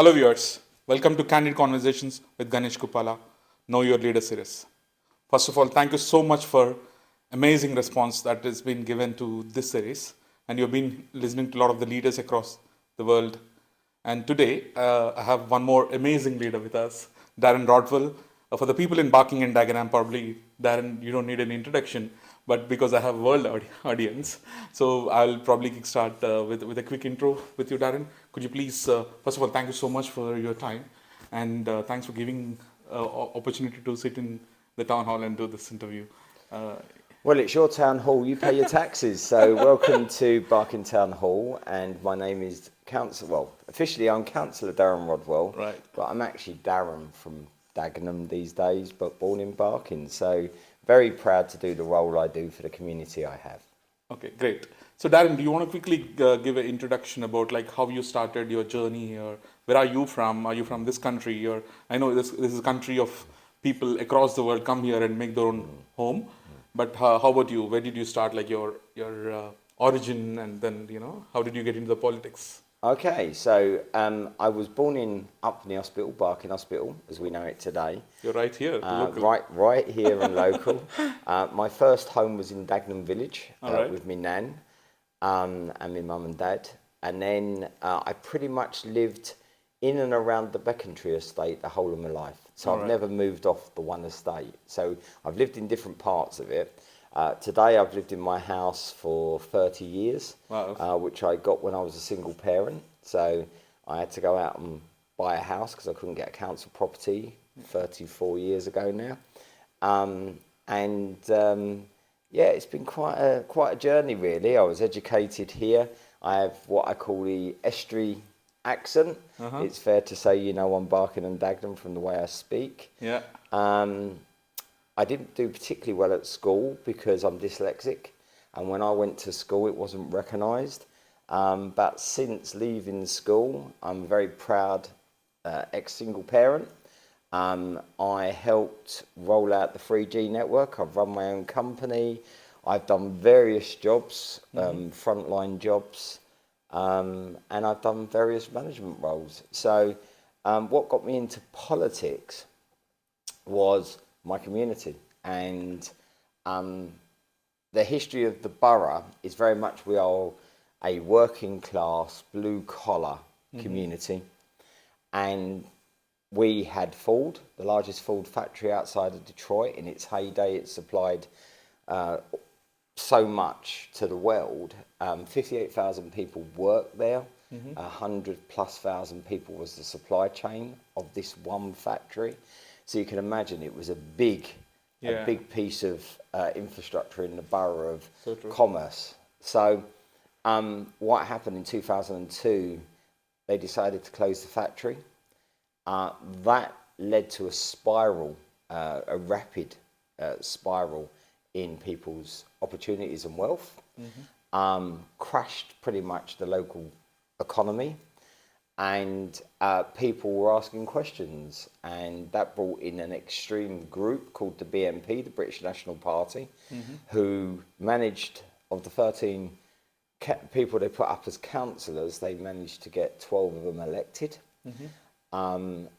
Hello viewers, welcome to Candid Conversations with Ganesh Kuppala, Know Your Leader series. First of all, thank you so much for amazing response that has been given to this series, and you've been listening to a lot of the leaders across the world. And today, I have one more amazing leader with us, Darren Rodwell. For the people in Barking and Dagenham, probably Darren, you don't need an introduction, but because I have world audience, so I'll probably kickstart with a quick intro with you, Darren. Could you please, first of all, thank you so much for your time, and thanks for giving opportunity to sit in the town hall and do this interview. Uh, Well, it's your town hall, you pay your taxes. So welcome to Barking Town Hall, and my name is officially I'm Councillor Darren Rodwell, right. but I'm actually Darren from Dagenham these days, but born in Barking. So very proud to do the role I do for the community I have. Okay, great. So Darren, do you want to quickly give an introduction about like how you started your journey here? Where are you from? Are you from this country? Or I know this is a country of people across the world come here and make their own home. But how about you? Where did you start? Like your origin, and then how did you get into the politics? Okay, so I was born in Upney Hospital, Barking Hospital, as we know it today. You're right here, local. Right here and local. My first home was in Dagenham Village Right. with my nan and my mum and dad. And then I pretty much lived in and around the Becontree estate the whole of my life. So I've never moved off the one estate. So I've lived in different parts of it. Today I've lived in my house for 30 years, Wow. which I got when I was a single parent. So I had to go out and buy a house because I couldn't get a council property 34 years ago now. Yeah, it's been quite a journey really. I was educated here. I have what I call the estuary accent. It's fair to say, I'm Barking and Dagenham from the way I speak. Yeah. I didn't do particularly well at school because I'm dyslexic, and when I went to school it wasn't recognised. But since leaving school, I'm a very proud ex-single parent. I helped roll out the 3G network. I've run my own company. I've done various jobs, frontline jobs, and I've done various management roles. So what got me into politics was my community, and the history of the borough is very much we are a working class blue collar community, and we had Ford, the largest Ford factory outside of Detroit. In its heyday, it supplied so much to the world. 58,000 people worked there. 100,000+ people was the supply chain of this one factory. So you can imagine it was a big piece of infrastructure in the borough of commerce. So what happened in 2002, they decided to close the factory. That led to a spiral, a rapid spiral in people's opportunities and wealth. Crashed pretty much the local economy, and people were asking questions, and that brought in an extreme group called the BNP, the British National Party, who managed, of the 13 people they put up as councillors, they managed to get 12 of them elected.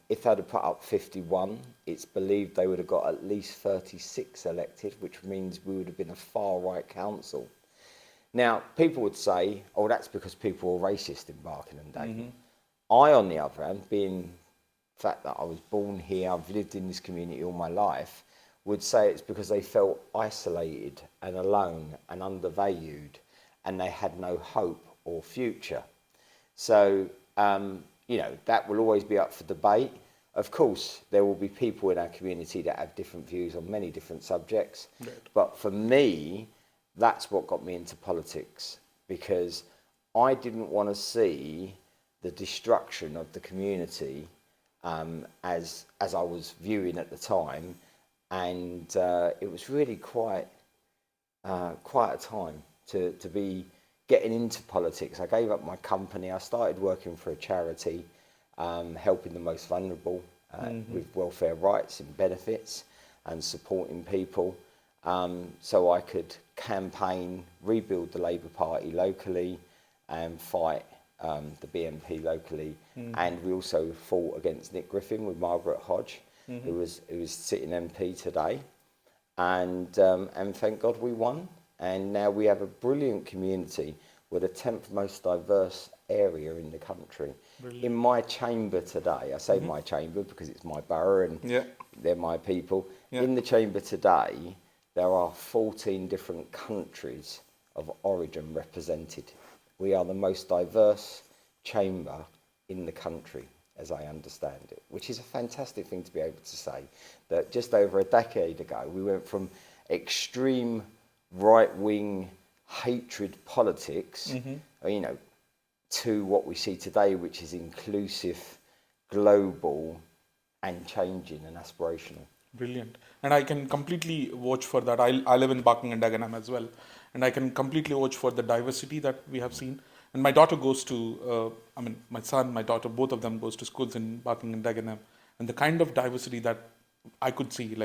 If they'd have put up 51, it's believed they would have got at least 36 elected, which means we would have been a far-right council. Now, people would say, oh, that's because people were racist in Barking and Dagenham. I, on the other hand, being the fact that I was born here, I've lived in this community all my life, would say it's because they felt isolated and alone and undervalued, and they had no hope or future. So, that will always be up for debate. Of course, there will be people in our community that have different views on many different subjects. Right. But for me, that's what got me into politics, because I didn't want to see the destruction of the community as I was viewing at the time, and it was really quite a time to be getting into politics. I gave up my company. I started working for a charity, helping the most vulnerable with welfare rights and benefits, and supporting people, so I could campaign, rebuild the Labour Party locally, and fight the BNP locally, and we also fought against Nick Griffin with Margaret Hodge, who was sitting MP today, and thank God we won. And now we have a brilliant community. We're the 10th most diverse area in the country. Brilliant. In my chamber today, I say my chamber because it's my borough and they're my people. Yeah. In the chamber today, there are 14 different countries of origin represented. We are the most diverse chamber in the country, as I understand it, which is a fantastic thing to be able to say. That just over a decade ago, we went from extreme right-wing hatred politics, to what we see today, which is inclusive, global, and changing and aspirational. Brilliant. And I can completely vouch for that. I live in Barking and Dagenham as well. And I can completely vouch for the diversity that we have seen. And my daughter goes to, my son, my daughter, both of them goes to schools in Barking and Dagenham. And the kind of diversity that I could see,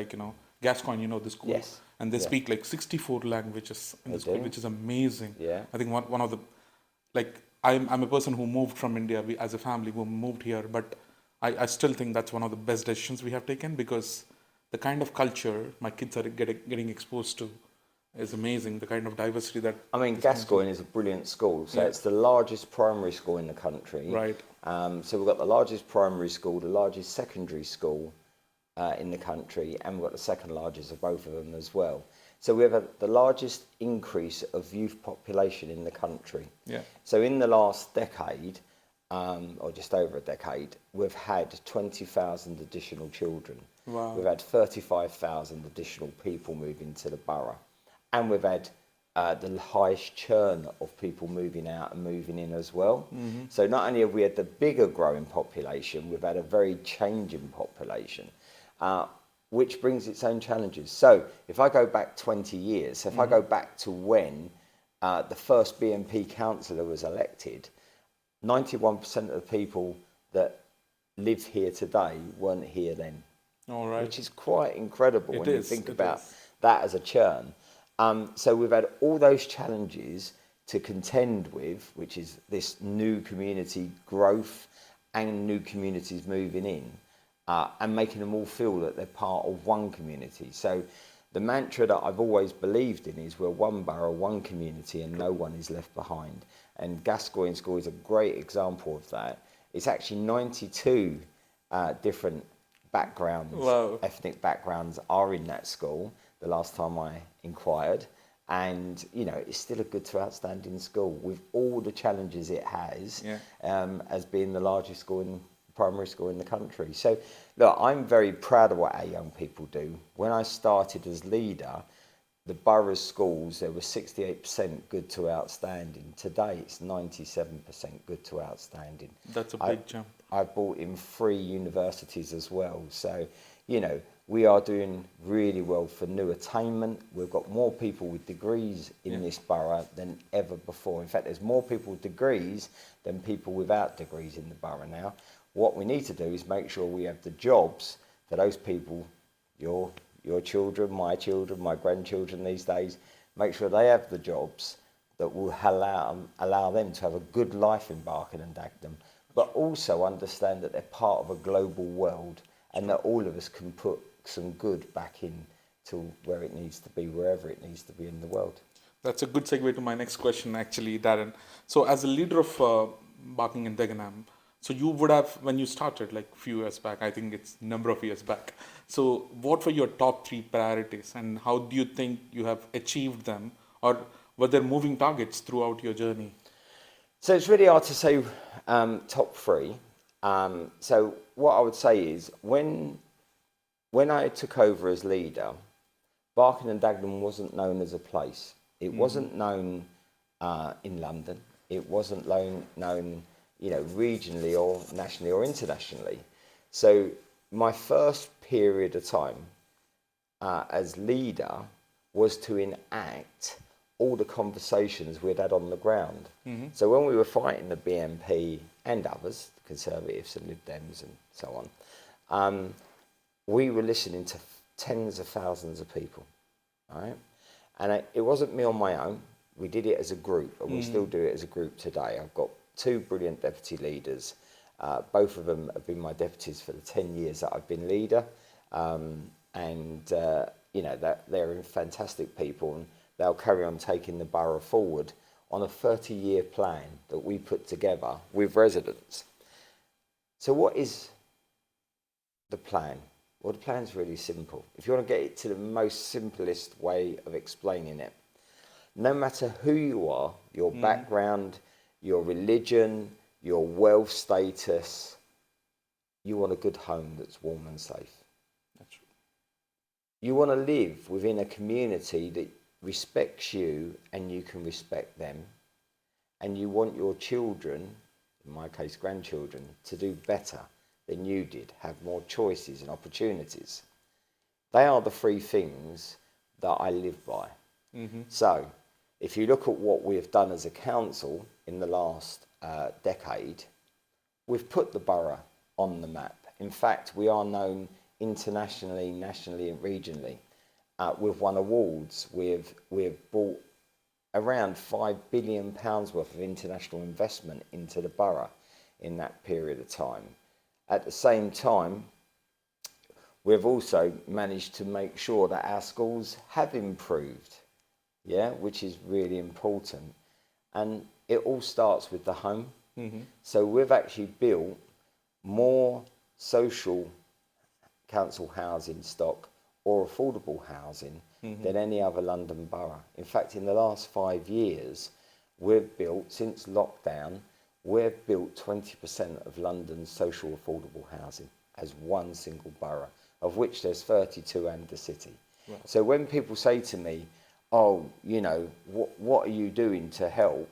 Gascoigne, the school. Yes. And they speak 64 languages in the school, which is amazing. Yeah. I think one of the, I'm a person who moved from India. We, as a family, we moved here. But I still think that's one of the best decisions we have taken, because the kind of culture my kids are getting exposed to is amazing. The kind of diversity that... Gascoigne is a brilliant school. So it's the largest primary school in the country. Right. So we've got the largest primary school, the largest secondary school in the country, and we've got the second largest of both of them as well. So we have the largest increase of youth population in the country. Yeah. So in the last decade, or just over a decade, we've had 20,000 additional children. Wow. We've had 35,000 additional people moving to the borough. And we've had the highest churn of people moving out and moving in as well. Mm-hmm. So not only have we had the bigger growing population, we've had a very changing population, which brings its own challenges. So if I go back 20 years, if I go back to when the first BNP councillor was elected, 91% of the people that live here today weren't here then. All right. Which is quite incredible when you think about that as a churn. So we've had all those challenges to contend with, which is this new community growth and new communities moving in, and making them all feel that they're part of one community. So the mantra that I've always believed in is we're one borough, one community, and no one is left behind. And Gascoigne School is a great example of that. It's actually 92 different backgrounds, ethnic backgrounds are in that school, the last time I inquired. And, it's still a good to outstanding school with all the challenges it has, as being the largest primary school in the country. So, look, I'm very proud of what our young people do. When I started as leader, the borough schools, there was 68% good to outstanding. Today, it's 97% good to outstanding. That's a big jump. I brought in 3 universities as well. So, we are doing really well for new attainment. We've got more people with degrees in this borough than ever before. In fact, there's more people with degrees than people without degrees in the borough now. What we need to do is make sure we have the jobs for those people, your children, my grandchildren these days, make sure they have the jobs that will allow them to have a good life in Barking and Dagenham, but also understand that they're part of a global world and that all of us can put some good back in to where it needs to be, wherever it needs to be in the world. That's a good segue to my next question, actually, Darren. So as a leader of Barking and Dagenham, so you would have, when you started a few years back, I think it's a number of years back. So what were your top 3 priorities and how do you think you have achieved them, or were there moving targets throughout your journey? So it's really hard to say top 3. So what I would say is when I took over as leader, Barking and Dagenham wasn't known as a place. It wasn't known in London. It wasn't known regionally or nationally or internationally. So my first period of time as leader was to enact all the conversations we'd had on the ground. Mm-hmm. So when we were fighting the BNP and others, the Conservatives and Lib Dems and so on, we were listening to tens of thousands of people, right? And it wasn't me on my own. We did it as a group, and we still do it as a group today. I've got two brilliant deputy leaders. Both of them have been my deputies for the 10 years that I've been leader. You know, they're fantastic people, and they'll carry on taking the borough forward on a 30-year plan that we put together with residents. So what is the plan? Well, the plan's really simple. If you want to get it to the most simplest way of explaining it, no matter who you are, your background, your religion, your wealth status, you want a good home that's warm and safe. That's true. You want to live within a community that respects you and you can respect them. And you want your children, in my case grandchildren, to do better than you did, have more choices and opportunities. They are the three things that I live by. So if you look at what we have done as a council in the last decade, we've put the borough on the map. In fact, we are known internationally, nationally and regionally. We've won awards. We've brought around £5 billion worth of international investment into the borough in that period of time. At the same time, we've also managed to make sure that our schools have improved, which is really important. And it all starts with the home. So we've actually built more social council housing stock or affordable housing than any other London borough. In fact, in the last 5 years, we've built, since lockdown, we've built 20% of London's social affordable housing as one single borough, of which there's 32 and the city. Right. So when people say to me, oh, you know, what are you doing to help?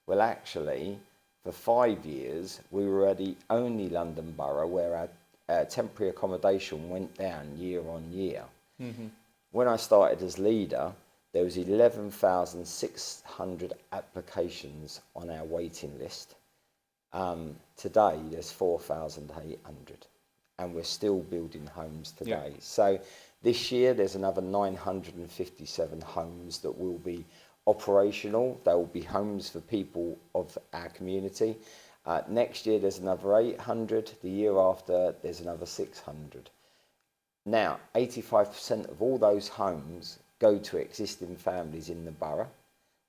Well, actually, for 5 years, we were the only London borough where our temporary accommodation went down year on year. When I started as leader, there was 11,600 applications on our waiting list. Today, there's 4,800, and we're still building homes today. So this year, there's another 957 homes that will be operational. There will be homes for people of our community. Next year, there's another 800. The year after, there's another 600. Now, 85% of all those homes go to existing families in the borough.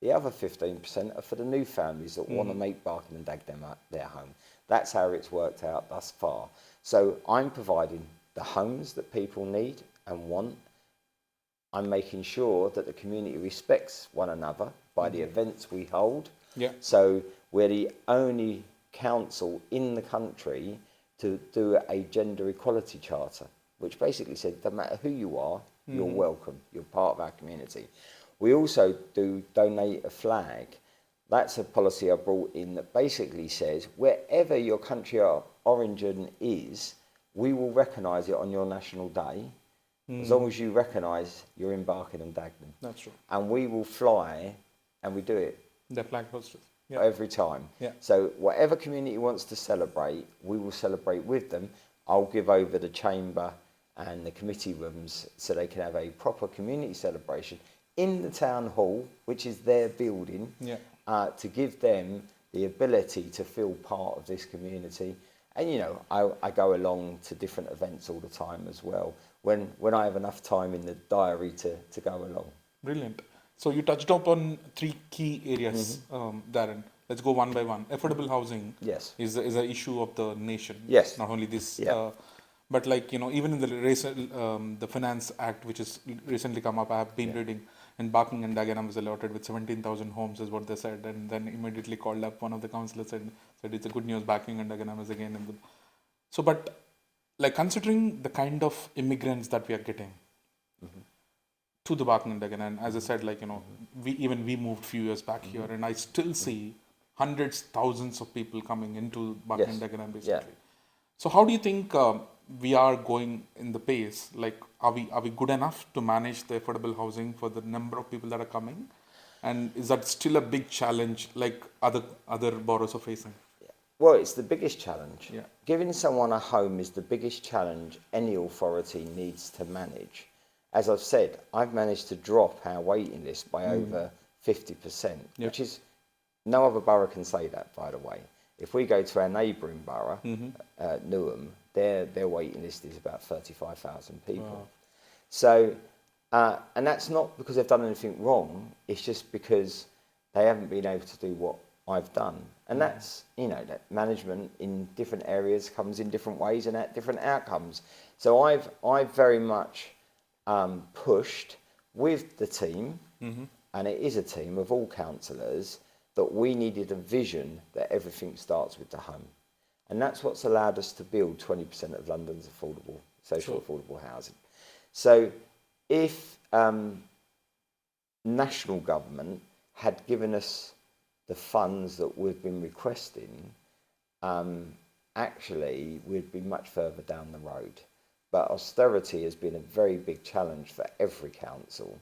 The other 15% are for the new families that want to make Barking and Dagenham their home. That's how it's worked out thus far. So I'm providing the homes that people need and want. I'm making sure that the community respects one another by the events we hold. So we're the only council in the country to do a gender equality charter, which basically said, no matter who you are, you're welcome. You're part of our community. We also do donate a flag. That's a policy I brought in that basically says, wherever your country of origin is, we will recognise it on your national day, as long as you recognise you're in Barking and Dagenham. That's true. And we will fly, and we do it. The flag hostess. Every time. So whatever community wants to celebrate, we will celebrate with them. I'll give over the chamber and the committee rooms so they can have a proper community celebration in the town hall, which is their building, to give them the ability to feel part of this community. And, you know, I go along to different events all the time as well, when I have enough time in the diary to go along. Brilliant. So you touched upon three key areas, Darren. Let's go one by one. Affordable housing is an issue of the nation. Not only this, but like, you know, even in the Finance Act, which has recently come up, I have been reading, and Barking and Dagenham was allotted with 17,000 homes is what they said, and then immediately called up one of the councillors and said it's a good news, Barking and Dagenham is again in the... So, but like considering the kind of immigrants that we are getting to the Barking and Dagenham, and as I said, like, you know, we moved few years back here, and I still see hundreds, thousands of people coming into Barking and Dagenham basically. So how do you think we are going in the pace? Like, are we good enough to manage the affordable housing for the number of people that are coming? And is that still a big challenge like other boroughs are facing? Well, it's the biggest challenge. Giving someone a home is the biggest challenge any authority needs to manage. As I've said, I've managed to drop our waiting list by over 50%, which is, no other borough can say that, by the way. If we go to our neighbouring borough, Newham, their waiting list is about 35,000 people. Wow. So, and that's not because they've done anything wrong. It's just because they haven't been able to do what I've done. And that's, you know, that management in different areas comes in different ways and at different outcomes. So I've very much pushed with the team, and it is a team of all councillors, that we needed a vision that everything starts with the home. And that's what's allowed us to build 20% of London's affordable, social affordable housing. So if national government had given us the funds that we've been requesting, actually we'd be much further down the road. But austerity has been a very big challenge for every council,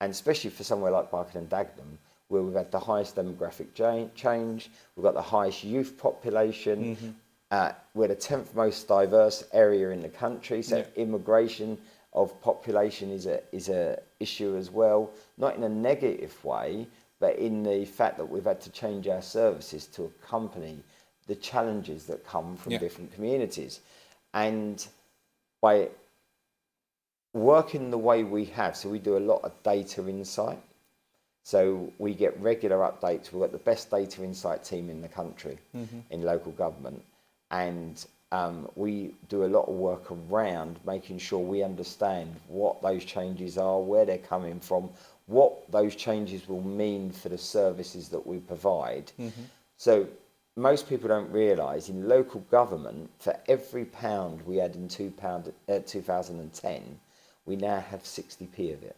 and especially for somewhere like Barking and Dagenham, where we've had the highest demographic change, we've got the highest youth population, we're the 10th most diverse area in the country, so immigration of population is a issue as well, not in a negative way, but in the fact that we've had to change our services to accompany the challenges that come from different communities. And by working the way we have, so we do a lot of data insight, so we get regular updates. We've got the best data insight team in the country, in local government, and we do a lot of work around making sure we understand what those changes are, where they're coming from, what those changes will mean for the services that we provide. So most people don't realise in local government, for every pound we had in 2010, we now have 60p of it.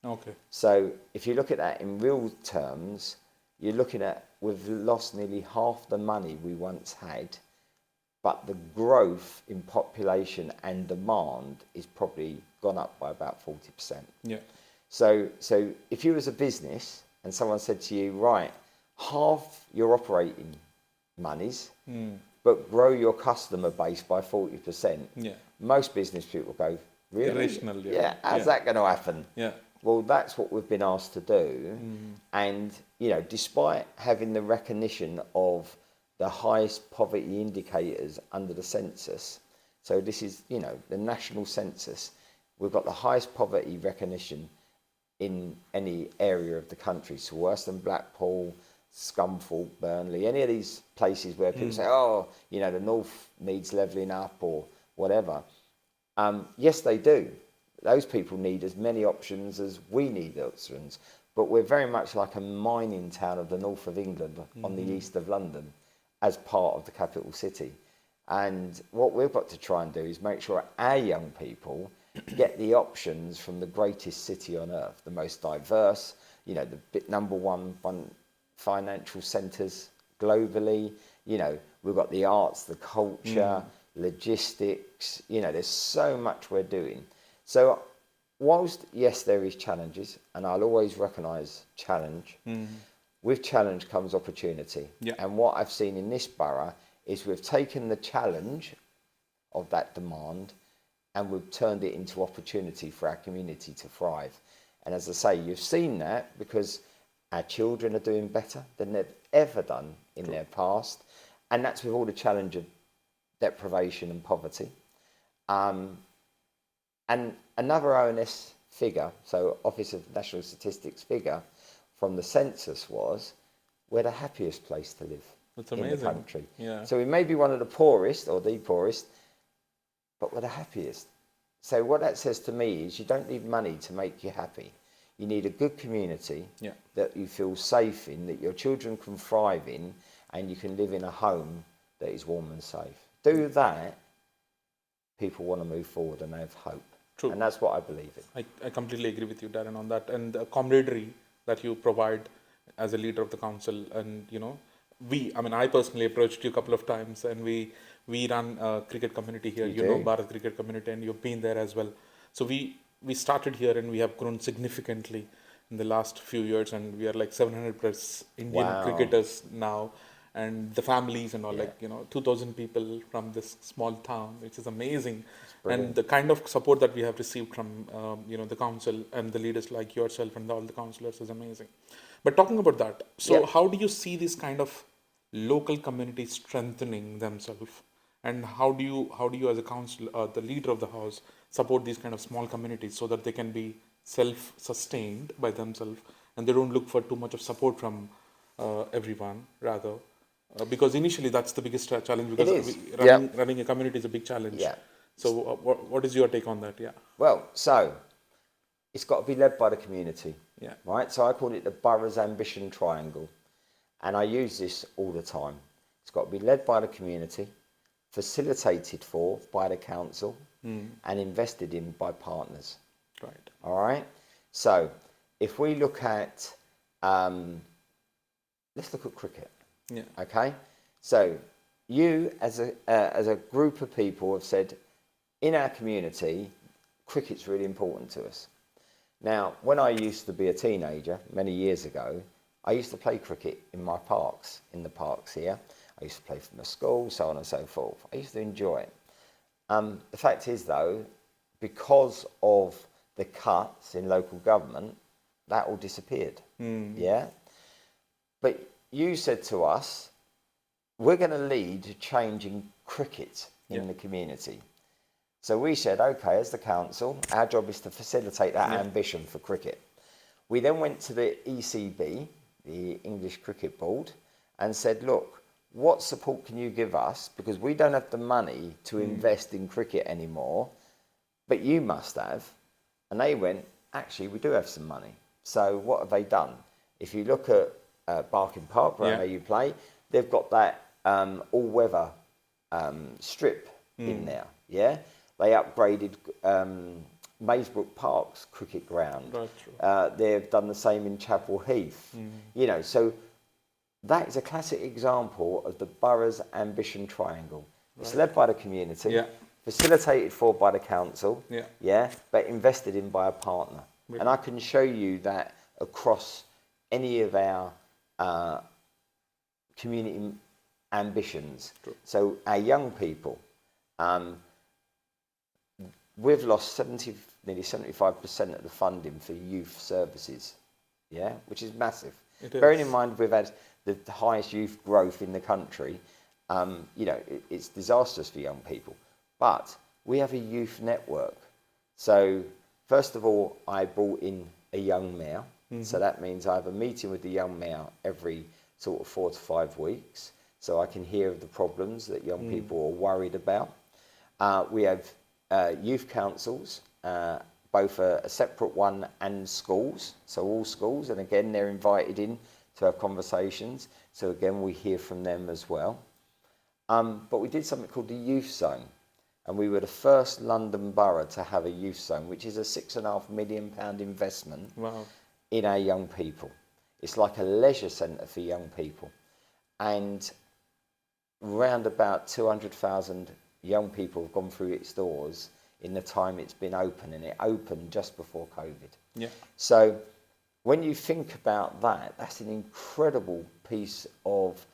Okay. So if you look at that in real terms, you're looking at we've lost nearly half the money we once had, but the growth in population and demand is probably gone up by about 40%. Yeah. So if you was a business and someone said to you, right, half your operating monies, but grow your customer base by 40%, most business people go, really? Irrational, how's that going to happen? Yeah. Well, that's what we've been asked to do. And, you know, despite having the recognition of the highest poverty indicators under the census, so this is, you know, the national census, we've got the highest poverty recognition in any area of the country. So worse than Blackpool, Scunthorpe, Burnley, any of these places where people say, oh, you know, the north needs levelling up or whatever. Yes, they do. Those people need as many options as we need options. But we're very much like a mining town of the north of England on the east of London as part of the capital city. And what we've got to try and do is make sure our young people get the options from the greatest city on earth, the most diverse, you know, the number one financial centres globally. You know, we've got the arts, the culture, logistics, you know, there's so much we're doing. So whilst, yes, there is challenges, and I'll always recognise challenge, with challenge comes opportunity. Yeah. And what I've seen in this borough is we've taken the challenge of that demand and we've turned it into opportunity for our community to thrive. And as I say, you've seen that because our children are doing better than they've ever done in their past. And that's with all the challenge of deprivation and poverty. And another ONS figure, so Office of National Statistics figure from the census was, we're the happiest place to live in the country. Yeah. So we may be one of the poorest or the poorest, but we're the happiest. So what that says to me is you don't need money to make you happy. You need a good community that you feel safe in, that your children can thrive in, and you can live in a home that is warm and safe. Do that, people want to move forward and they have hope. True. And that's what I believe in. I completely agree with you, Darren, on that. And the camaraderie that you provide as a leader of the council. And, you know, I personally approached you a couple of times, and we run a cricket community here, you know, Bharat Cricket Community, and you've been there as well. So we started here and we have grown significantly in the last few years, and we are like 700 plus Indian cricketers now. And the families and all, like, you know, 2,000 people from this small town, which is amazing. And the kind of support that we have received from, you know, the council and the leaders like yourself and all the councillors is amazing. But talking about that, so how do you see this kind of local communities strengthening themselves, and how do you as a council, the leader of the house, support these kind of small communities so that they can be self-sustained by themselves and they don't look for too much of support from everyone rather, because initially that's the biggest challenge, It because is. running a community is a big challenge. Yeah. So what is your take on that? Yeah. Well, so it's got to be led by the community. Yeah. Right? So I call it the borough's ambition triangle. And I use this all the time. It's got to be led by the community, facilitated for by the council, and invested in by partners. Right. All right? So if we look at, let's look at cricket. Yeah. Okay? So you as a group of people have said, in our community, cricket's really important to us. Now, when I used to be a teenager, many years ago, I used to play cricket in my parks, in the parks here. I used to play for my school, so on and so forth. I used to enjoy it. The fact is, though, because of the cuts in local government, that all disappeared. Yeah? But you said to us, we're going to lead to changing cricket in the community. So we said, okay, as the council, our job is to facilitate that ambition for cricket. We then went to the ECB, the English Cricket Board, and said, look, what support can you give us? Because we don't have the money to invest in cricket anymore, but you must have. And they went, actually, we do have some money. So what have they done? If you look at Barking Park, where I know you play, they've got that all-weather strip in there, yeah? They upgraded Maysbrook Park's cricket ground. They've done the same in Chapel Heath. You know, so that is a classic example of the borough's ambition triangle. It's led by the community, facilitated for by the council, but invested in by a partner. And I can show you that across any of our community ambitions. So our young people, we've lost nearly 75% of the funding for youth services, which is massive. Bearing in mind we've had the highest youth growth in the country, you know, it's disastrous for young people. But we have a youth network. So first of all, I brought in a young mayor. So that means I have a meeting with the young mayor every sort of 4 to 5 weeks, so I can hear of the problems that young people are worried about. We have youth councils, both a separate one and schools, so all schools, and again they're invited in to have conversations, so again we hear from them as well. But we did something called the Youth Zone, and we were the first London borough to have a youth zone, which is a £6.5 million investment in our young people. It's like a leisure centre for young people, and round about 200,000 young people have gone through its doors in the time it's been open, and it opened just before COVID. So when you think about that, that's an incredible piece of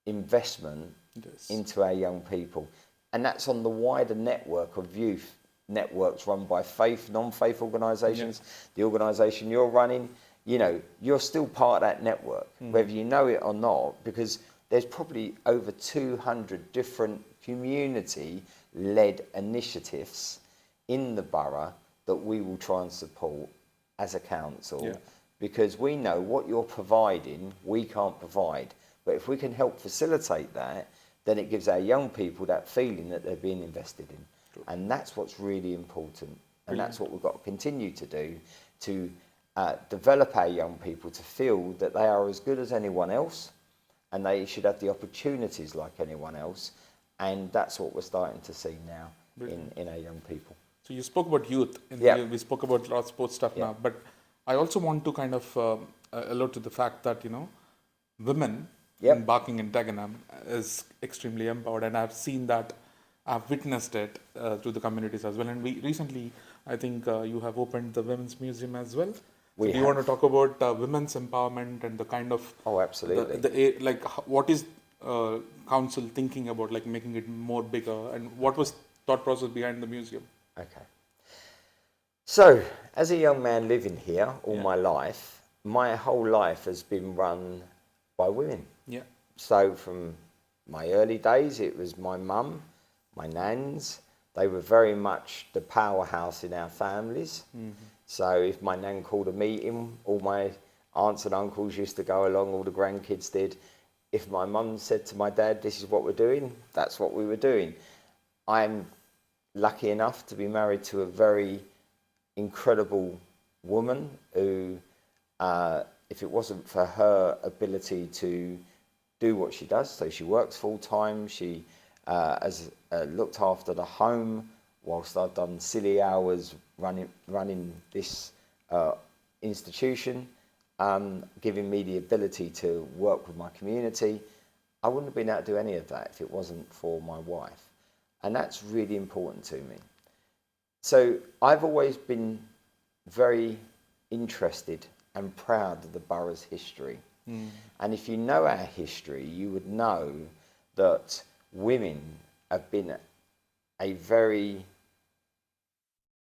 investment into our young people. And that's on the wider network of youth networks run by faith, non-faith organisations. The organisation you're running, you know, you're still part of that network, whether you know it or not, because there's probably over 200 different community-led initiatives in the borough that we will try and support as a council, because we know what you're providing, we can't provide. But if we can help facilitate that, then it gives our young people that feeling that they're being invested in. And that's what's really important. And that's what we've got to continue to do, to develop our young people to feel that they are as good as anyone else, and they should have the opportunities like anyone else. And that's what we're starting to see now in our young people. So you spoke about youth, and we spoke about a lot of sports stuff now, but I also want to kind of allude to the fact that, you know, women in Barking and Dagenham is extremely empowered, and I've seen that, I've witnessed it through the communities as well. And we recently, I think you have opened the Women's Museum as well. So do you want to talk about women's empowerment and the kind of... Oh, absolutely. What is council thinking about, like, making it more bigger, and what was thought process behind the museum? Okay. So, as a young man living here all my life, my whole life has been run by women. So from my early days, it was my mum, my nans. They were very much the powerhouse in our families. So if my nan called a meeting, all my aunts and uncles used to go along, all the grandkids did. If my mum said to my dad, this is what we're doing, that's what we were doing. I'm lucky enough to be married to a very incredible woman who, if it wasn't for her ability to do what she does, so she works full time, she has looked after the home whilst I've done silly hours running this institution, giving me the ability to work with my community. I wouldn't have been able to do any of that if it wasn't for my wife. And that's really important to me. So I've always been very interested and proud of the borough's history. And if you know our history, you would know that women have been a very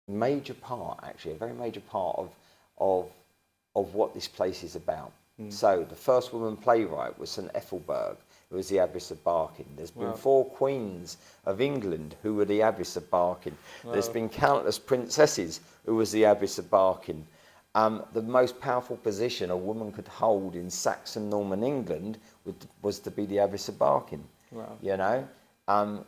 major part, actually, a very major part of what this place is about. So the first woman playwright was St Ethelberg, who was the Abbess of Barking. There's been 4 queens of England who were the Abbess of Barking. There's been countless princesses who was the Abbess of Barking. The most powerful position a woman could hold in Saxon Norman England was to be the Abbess of Barking. You know,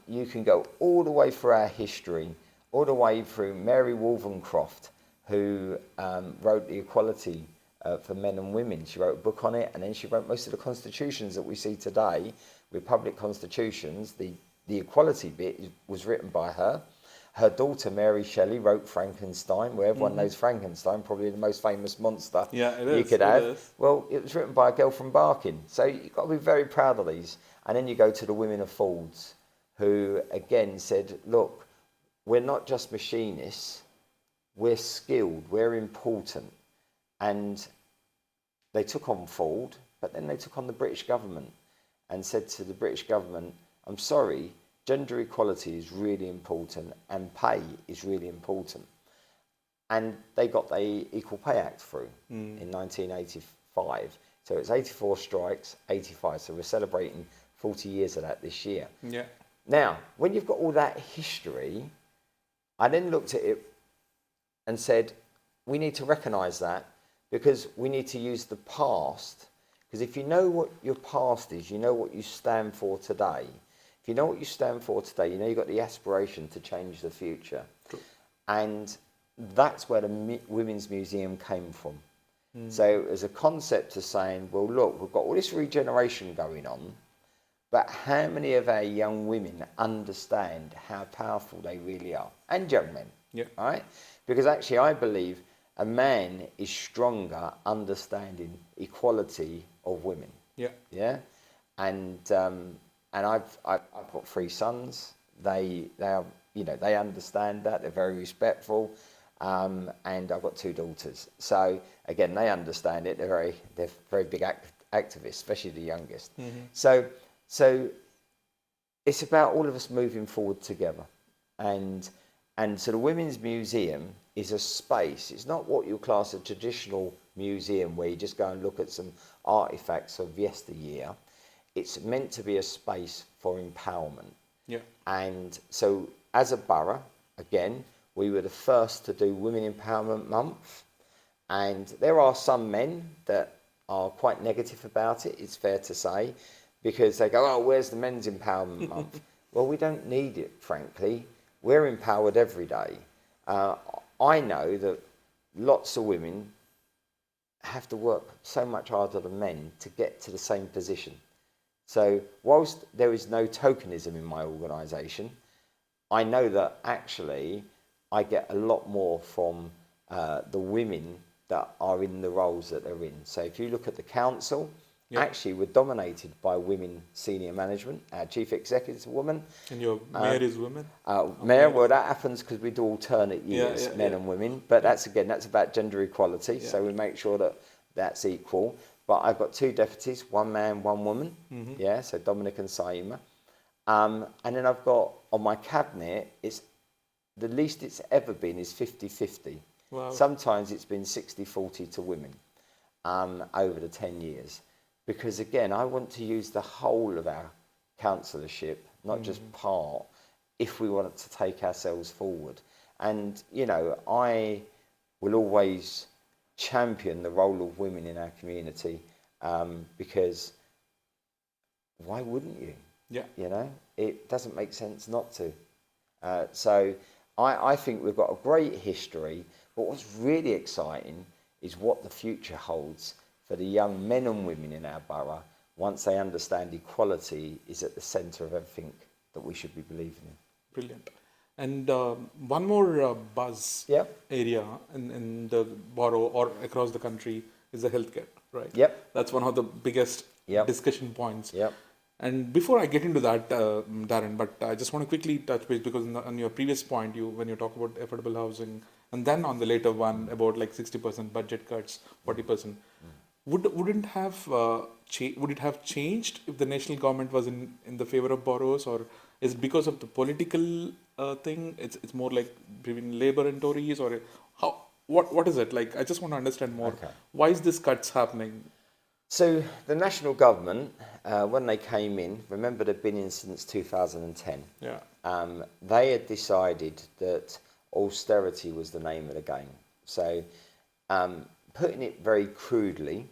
you can go all the way through our history, all the way through Mary Wollstonecraft, who wrote the equality for men and women. She wrote a book on it, and then she wrote most of the constitutions that we see today, republic constitutions. The equality bit was written by her. Her daughter, Mary Shelley, wrote Frankenstein, where everyone knows Frankenstein, probably the most famous monster you could have. Well, it was written by a girl from Barking. So you've got to be very proud of these. And then you go to the women of Fords, who again said, look, we're not just machinists, we're skilled, we're important. And they took on Ford, but then they took on the British government and said to the British government, I'm sorry, gender equality is really important and pay is really important. And they got the Equal Pay Act through in 1985. So it's 84 strikes, 85. So we're celebrating 40 years of that this year. Now, when you've got all that history, I then looked at it and said, we need to recognise that, because we need to use the past. Because if you know what your past is, you know what you stand for today. If you know what you stand for today, you know you've got the aspiration to change the future. True. And that's where the Women's Museum came from. So as a concept of saying, well, look, we've got all this regeneration going on, but how many of our young women understand how powerful they really are? And young men, right? Because actually I believe a man is stronger understanding equality of women. And I've got 3 sons. They are, you know, they understand that. They're very respectful. And I've got 2 daughters. So again, they understand it. They're very big activists, especially the youngest. So it's about all of us moving forward together. And so the Women's Museum is a space. It's not what you'll class a traditional museum where you just go and look at some artifacts of yesteryear. It's meant to be a space for empowerment. And so as a borough, again, we were the first to do Women Empowerment Month. And there are some men that are quite negative about it, it's fair to say, because they go, oh, where's the Men's Empowerment Month? Well, we don't need it, frankly. We're empowered every day. I know that lots of women have to work so much harder than men to get to the same position. So whilst there is no tokenism in my organisation, I know that actually I get a lot more from the women that are in the roles that they're in. So if you look at the council, actually we're dominated by women senior management. Our chief executive is a woman. And your mayor is women? Mayor, well, that happens because we do alternate years, men and women. But that's about gender equality. So we make sure that that's equal. But I've got 2 deputies, 1 man, 1 woman. So Dominic and Saima. And then I've got, on my cabinet, it's the least it's ever been is 50-50. Wow. Sometimes it's been 60-40 to women over the 10 years. because again, I want to use the whole of our councillorship, not just part, if we want to take ourselves forward. And, you know, I will always champion the role of women in our community, because why wouldn't you? Yeah. You know, it doesn't make sense not to. So I think we've got a great history, but what's really exciting is what the future holds for the young men and women in our borough once they understand equality is at the centre of everything that we should be believing in. Brilliant. And one more buzz Yep. area in the borough or across the country is the healthcare, right? Yep. That's one of the biggest Yep. discussion points. Yep. And before I get into that, Darren, but I just want to quickly touch base because on your previous point, when you talk about affordable housing, and then on the later one about like 60% budget cuts, 40%, would it have changed if the national government was in the favor of boroughs, or is because of the political thing? It's more like between Labour and Tories, or how? What is it like? I just want to understand more. Okay. Why is this cuts happening? So the national government, when they came in, remember they've been in since 2010. Yeah. They had decided that austerity was the name of the game. So, putting it very crudely,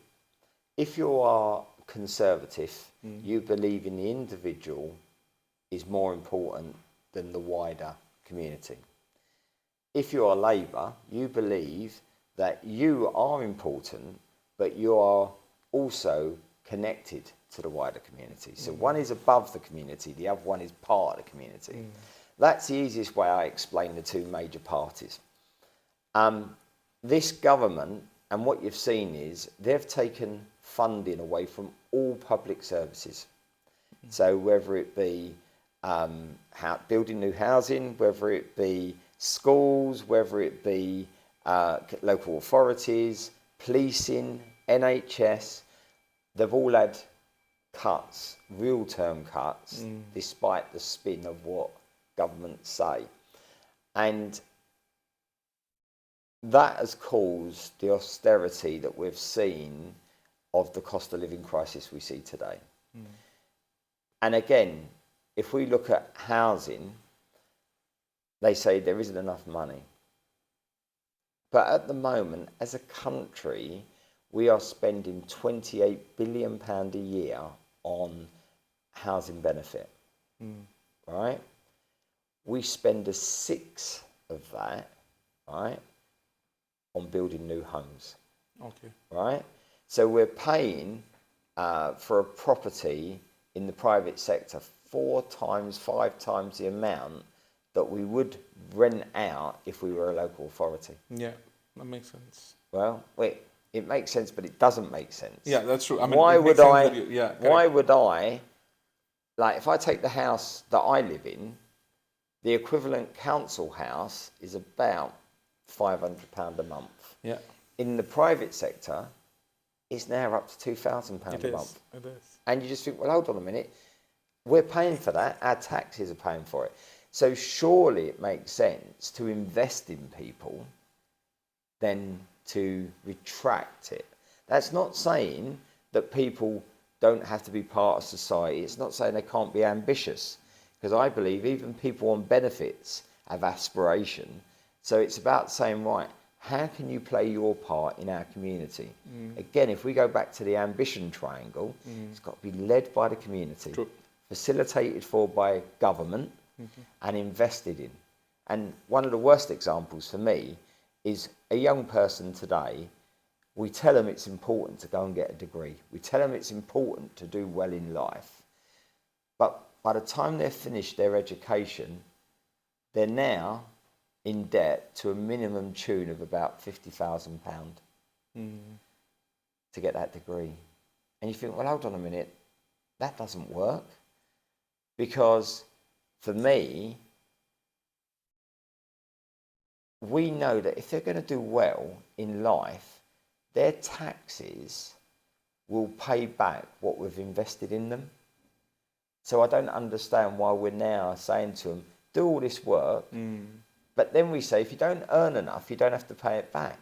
if you are conservative, you believe in the individual is more important than the wider community. If you are Labour, you believe that you are important, but you are also connected to the wider community. So one is above the community, the other one is part of the community. That's the easiest way I explain the two major parties. This government, and what you've seen is, they've taken funding away from all public services. So whether it be building new housing, whether it be schools, whether it be local authorities, policing, NHS, they've all had cuts, real term cuts, despite the spin of what governments say. And that has caused the austerity that we've seen of the cost of living crisis we see today. And again, if we look at housing, they say there isn't enough money. But at the moment, as a country, we are spending £28 billion a year on housing benefit, right? We spend a sixth of that, right, on building new homes. Okay. Right? So we're paying for a property in the private sector 4 times, 5 times the amount that we would rent out if we were a local authority. Yeah, that makes sense. Well, wait, it makes sense, but it doesn't make sense. Yeah, that's true. I mean, why it makes would sense I? that you- yeah, why correct. would I? Like, if I take the house that I live in, the equivalent council house is about £500 a month. Yeah, In the private sector, it's now up to £2,000 it a is. month. It is. And you just think, well, hold on a minute. We're paying for that. Our taxes are paying for it. So surely it makes sense to invest in people than to retract it. That's not saying that people don't have to be part of society. It's not saying they can't be ambitious, because I believe even people on benefits have aspiration. So it's about saying, right, how can you play your part in our community? Again, if we go back to the ambition triangle, it's got to be led by the community, True. facilitated for by government, and invested in. And one of the worst examples for me is a young person today. We tell them it's important to go and get a degree. We tell them it's important to do well in life. But by the time they've finished their education, they're now in debt to a minimum tune of about £50,000 to get that degree. And you think, well, hold on a minute, that doesn't work. Because for me, we know that if they're going to do well in life, their taxes will pay back what we've invested in them. So I don't understand why we're now saying to them, do all this work, but then we say, if you don't earn enough, you don't have to pay it back.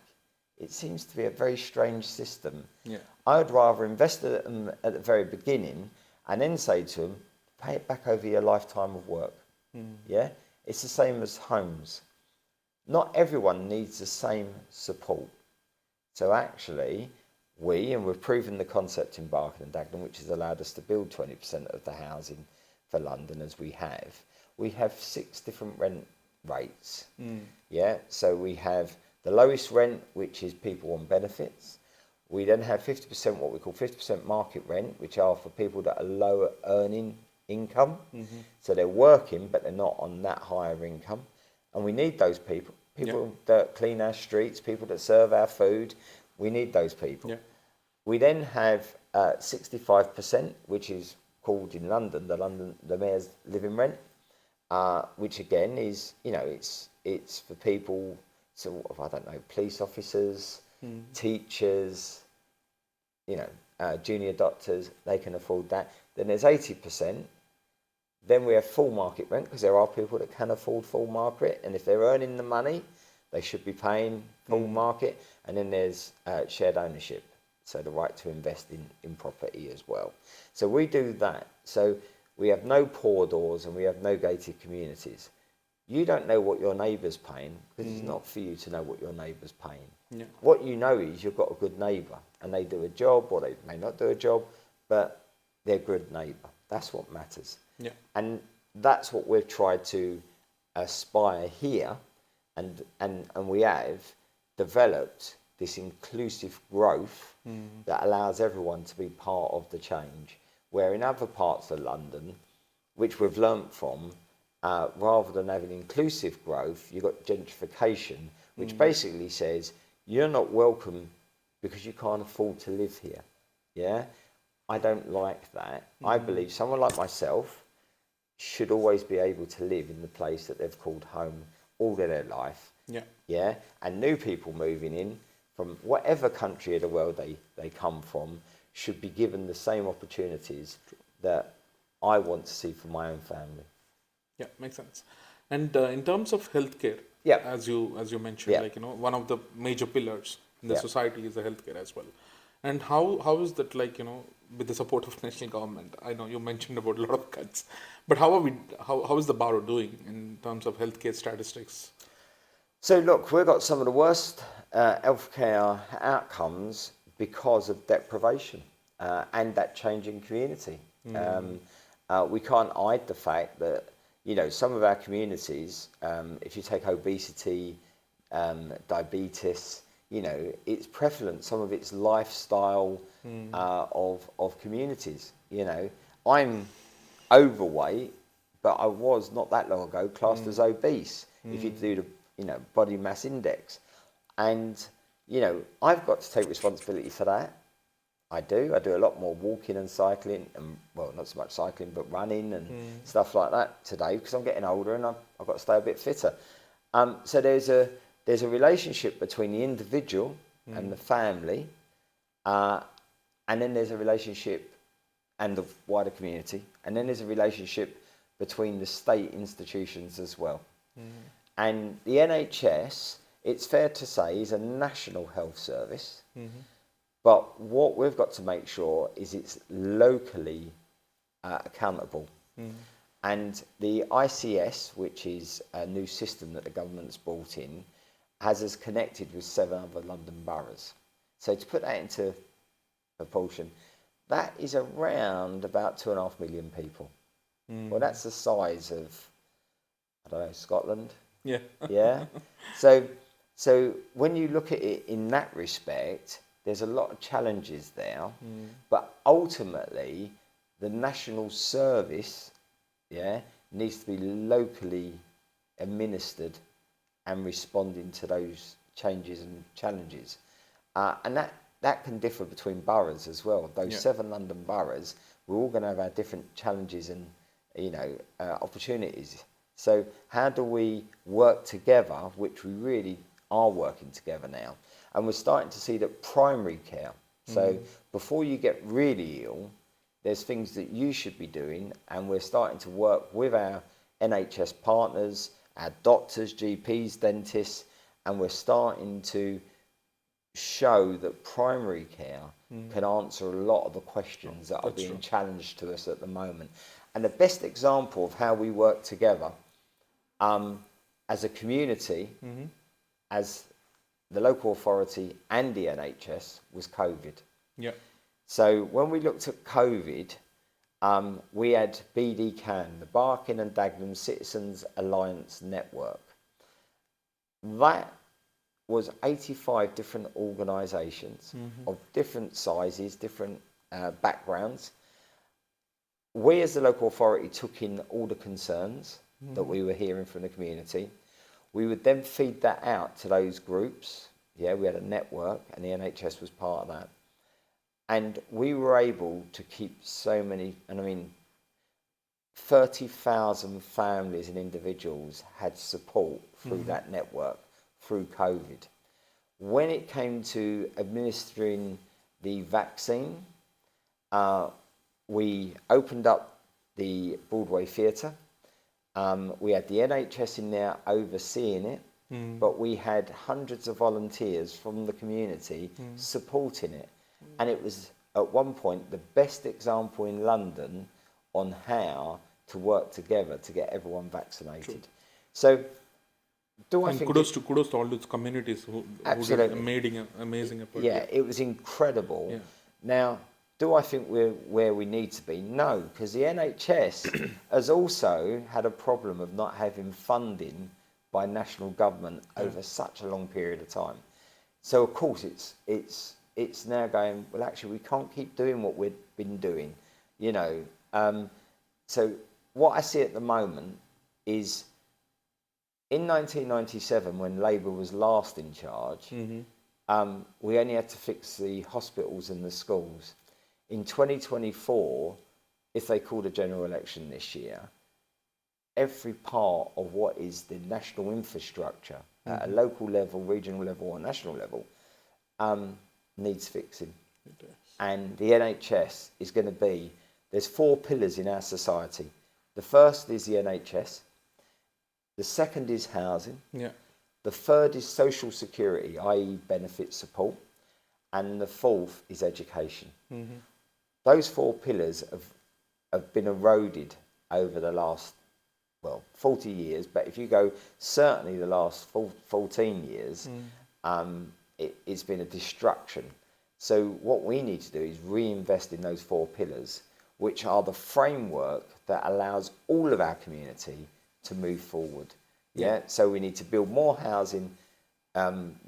it seems to be a very strange system. Yeah. I would rather invest at them at the very beginning and then say to them, pay it back over your lifetime of work. Yeah, it's the same as homes. Not everyone needs the same support. So actually, and we've proven the concept in Barking and Dagenham, which has allowed us to build 20% of the housing for London as we have 6 different rent rates. Yeah, so we have the lowest rent, which is people on benefits. We then have 50%, what we call 50% market rent, which are for people that are lower earning income. So they're working, but they're not on that higher income. And we need those people. People that clean our streets, people that serve our food. We need those people. Yeah. We then have 65%, which is called in London the Mayor's Living Rent, which again is, it's for people, sort of, I don't know, police officers, teachers, junior doctors, they can afford that. Then there's 80%. Then we have full market rent, because there are people that can afford full market, and if they're earning the money, they should be paying full market. And then there's shared ownership, so the right to invest in property as well. So we do that. So we have no poor doors and we have no gated communities. You don't know what your neighbour's paying, because it's not for you to know what your neighbour's paying. Yeah. What you know is you've got a good neighbour, and they do a job, or they may not do a job, but they're a good neighbour. That's what matters. Yeah. And that's what we've tried to aspire here, and we have developed this inclusive growth that allows everyone to be part of the change. Where in other parts of London, which we've learnt from, rather than having inclusive growth, you've got gentrification, which basically says you're not welcome because you can't afford to live here. Yeah, I don't like that. I believe someone like myself should always be able to live in the place that they've called home all their life. Yeah. Yeah, and new people moving in from whatever country of the world they come from should be given the same opportunities that I want to see for my own family. Yeah, makes sense. And in terms of healthcare, Yeah. as you mentioned, Yeah. one of the major pillars in the Yeah. society is the healthcare as well. And how is that, with the support of national government? I know you mentioned about a lot of cuts, but how is the borough doing in terms of healthcare statistics? So look, we've got some of the worst healthcare outcomes because of deprivation and that changing community. We can't hide the fact that, some of our communities, if you take obesity, diabetes, it's prevalent, some of it's lifestyle of communities. I'm overweight, but I was not that long ago classed as obese, if you do the body mass index. And I've got to take responsibility for that. I do a lot more walking and cycling, and well, not so much cycling, but running and stuff like that today, because I'm getting older and I've got to stay a bit fitter. So there's a relationship between the individual and the family, and then there's a relationship and the wider community, and then there's a relationship between the state institutions as well. And the NHS, it's fair to say, is a national health service, but what we've got to make sure is it's locally accountable. And the ICS, which is a new system that the government's brought in, has us connected with 7 other London boroughs. So to put that into proportion, that is around about 2.5 million people. Well, that's the size of, I don't know, Scotland. Yeah. Yeah. So when you look at it in that respect, there's a lot of challenges there. But ultimately, the national service, needs to be locally administered and responding to those changes and challenges. And that can differ between boroughs as well. Those 7 London boroughs, we're all going to have our different challenges and opportunities. So how do we work together, which we really are working together now? And we're starting to see that primary care, so before you get really ill, there's things that you should be doing, and we're starting to work with our NHS partners, our doctors, GPs, dentists, and we're starting to show that primary care can answer a lot of the questions that are That's being true. challenged to us at the moment. And the best example of how we work together as a community, as the local authority and the NHS, was COVID. Yeah. So when we looked at COVID, we had BD-CAN, the Barking and Dagenham Citizens Alliance Network. That was 85 different organisations of different sizes, different backgrounds. We as the local authority took in all the concerns that we were hearing from the community. We would then feed that out to those groups. Yeah, we had a network and the NHS was part of that. And we were able to keep so many, and I mean, 30,000 families and individuals had support through that network, through COVID. When it came to administering the vaccine, we opened up the Broadway Theatre. We had the NHS in there overseeing it, but we had hundreds of volunteers from the community supporting it. And it was, at one point, the best example in London on how to work together to get everyone vaccinated. True. So, do I And think... kudos to all those communities who did amazing effort. Yeah, it was incredible. Yeah. Now, do I think we're where we need to be? No, because the NHS has also had a problem of not having funding by national government over such a long period of time. So, of course, it's now going, well, actually, we can't keep doing what we've been doing, you know. So what I see at the moment is, in 1997, when Labour was last in charge, we only had to fix the hospitals and the schools. In 2024, if they called a general election this year, every part of what is the national infrastructure at a local level, regional level, or national level needs fixing. And the NHS is going to be, there's 4 pillars in our society. The first is the NHS. The second is housing. Yeah. The third is social security, i.e. benefit support. And the fourth is education. Those 4 pillars have been eroded over the last, 40 years. But if you go certainly the last 14 years, it's been a destruction. So what we need to do is reinvest in those 4 pillars, which are the framework that allows all of our community to move forward. Yeah. So we need to build more housing,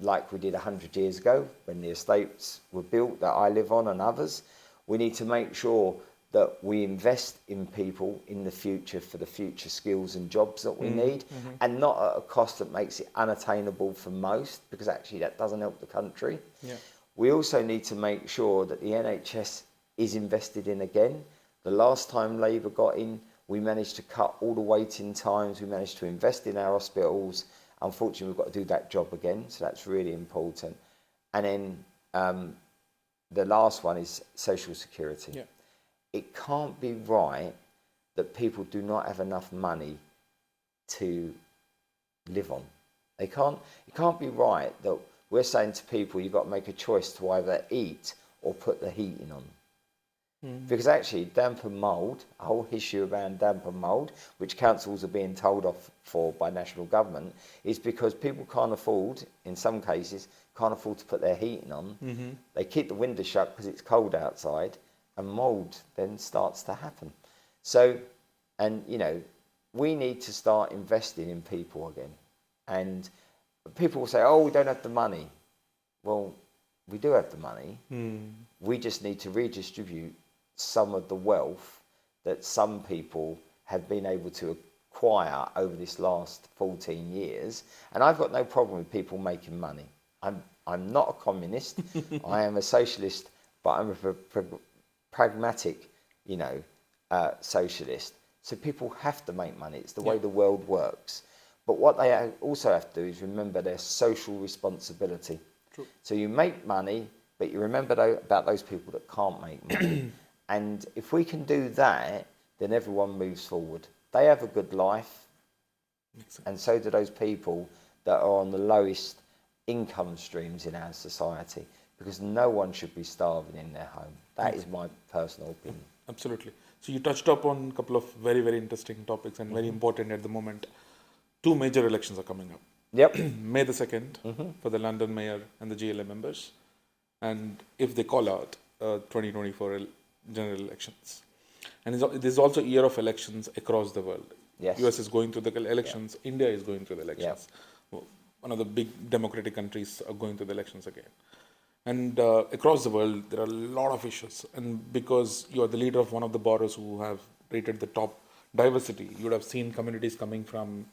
like we did 100 years ago when the estates were built that I live on and others. We need to make sure that we invest in people in the future for the future skills and jobs that we need, and not at a cost that makes it unattainable for most, because actually that doesn't help the country. Yeah. We also need to make sure that the NHS is invested in again. The last time Labour got in, we managed to cut all the waiting times. We managed to invest in our hospitals. Unfortunately, we've got to do that job again, so that's really important. And then the last one is social security. Yeah. It can't be right that people do not have enough money to live on. It can't be right that we're saying to people, you've got to make a choice to either eat or put the heating on. Because actually, damp and mould, a whole issue around damp and mould, which councils are being told off for by national government, is because people can't afford, in some cases, can't afford to put their heating on. They keep the windows shut because it's cold outside, and mould then starts to happen. So, and you know, we need to start investing in people again. And people will say, oh, we don't have the money. Well, we do have the money. We just need to redistribute some of the wealth that some people have been able to acquire over this last 14 years. And I've got no problem with people making money. I'm not a communist. I am a socialist, but I'm a pragmatic, socialist. So people have to make money. It's the way the world works. But what they also have to do is remember their social responsibility. True. So you make money, but you remember about those people that can't make money. And if we can do that, then everyone moves forward. They have a good life, and so do those people that are on the lowest income streams in our society, because no one should be starving in their home. That is my personal opinion. Absolutely. So you touched upon a couple of very, very interesting topics and very important at the moment. Two major elections are coming up. Yep. May the 2nd for the London Mayor and the GLA members. And if they call out 2024 general elections. And there's also a year of elections across the world. Yes. US is going through the elections. India is going through the elections. One of the big democratic countries are going through the elections again. And across the world, there are a lot of issues. And because you are the leader of one of the boroughs who have rated the top diversity, you would have seen communities coming from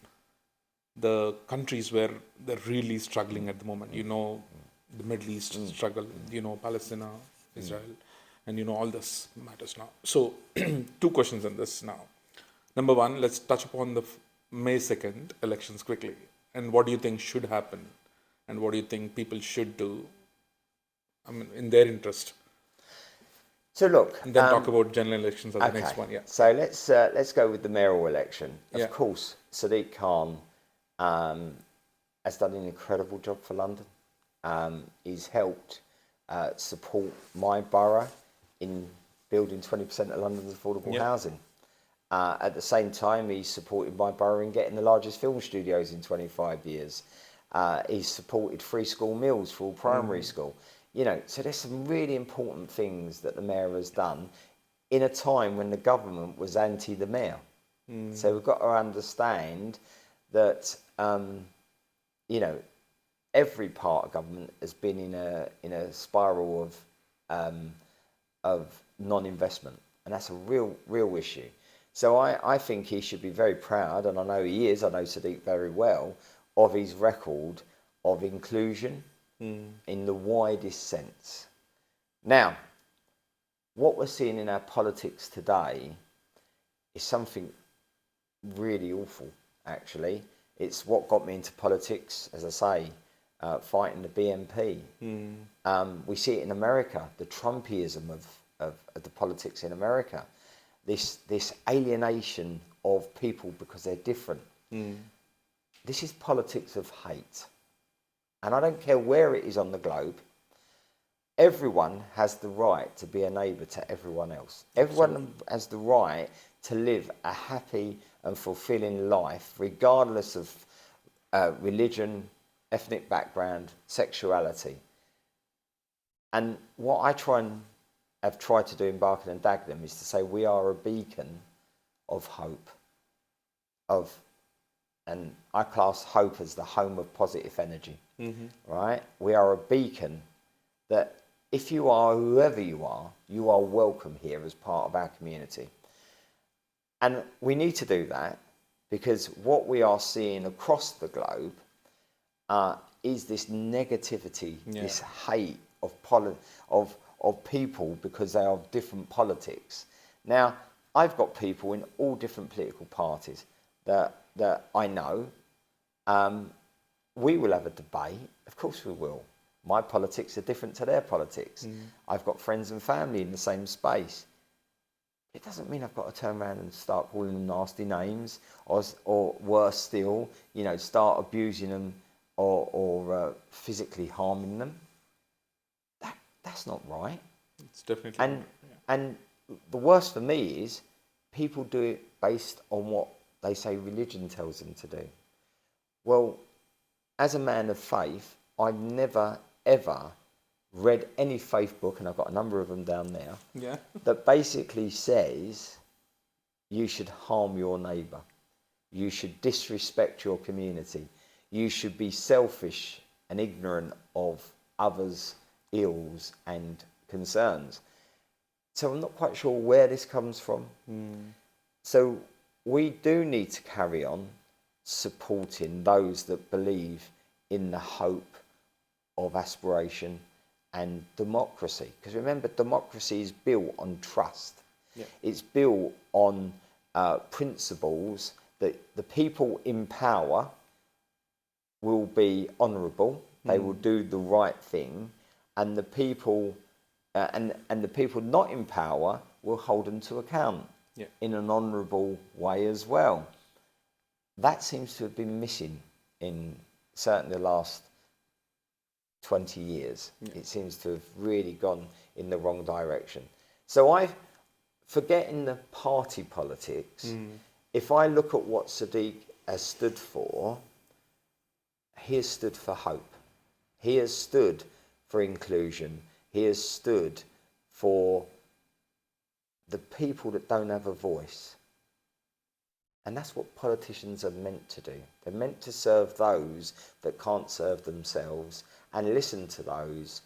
the countries where they're really struggling at the moment. You know, the Middle East struggle, you know, Palestine, Israel, and you know, all this matters now. So, two questions on this now. Number one, let's touch upon the May 2nd elections quickly. And what do you think should happen? And what do you think people should do, I mean, in their interest? So look, and then talk about general elections as the next one. Yeah. So let's go with the mayoral election. Yeah. Of course, Sadiq Khan has done an incredible job for London. He's helped support my borough in building 20% of London's affordable housing. At the same time, he's supported my borough in getting the largest film studios in 25 years. He's supported free school meals for all primary school. You know, so there's some really important things that the mayor has done in a time when the government was anti the mayor. So we've got to understand that, you know, every part of government has been in a spiral of non-investment, and that's a real issue. So I think he should be very proud, and I know he is. I know Sadiq very well, of his record of inclusion in the widest sense. Now, what we're seeing in our politics today is something really awful, actually. It's what got me into politics, as I say, fighting the BNP. We see it in America, the Trumpism of the politics in America. This alienation of people because they're different. This is politics of hate. And I don't care where it is on the globe. Everyone has the right to be a neighbour to everyone else. Everyone has the right to live a happy and fulfilling life, regardless of religion, ethnic background, sexuality. And what I have tried to do in Barking and Dagenham is to say we are a beacon of hope, and I class hope as the home of positive energy, right? We are a beacon that if you are whoever you are welcome here as part of our community. And we need to do that because what we are seeing across the globe is this negativity, this hate of people because they are of different politics. Now, I've got people in all different political parties that I know. We will have a debate. Of course we will. My politics are different to their politics. I've got friends and family in the same space. It doesn't mean I've got to turn around and start calling them nasty names or worse still, you know, start abusing them or physically harming them. That's not right. It's definitely and the worst for me is people do it based on what they say religion tells them to do. Well, as a man of faith, I've never ever read any faith book, and I've got a number of them down there, that basically says you should harm your neighbour, you should disrespect your community, you should be selfish and ignorant of others' ills and concerns. So I'm not quite sure where this comes from. So we do need to carry on supporting those that believe in the hope of aspiration and democracy. Because remember, democracy is built on trust. It's built on principles that the people in power will be honourable, they will do the right thing, and the people and the people not in power will hold them to account in an honourable way as well. That seems to have been missing in certainly the last 20 years. It seems to have really gone in the wrong direction. So forgetting the party politics, if I look at what Sadiq has stood for, he has stood for hope. He has stood for inclusion. He has stood for the people that don't have a voice. And that's what politicians are meant to do. They're meant to serve those that can't serve themselves and listen to those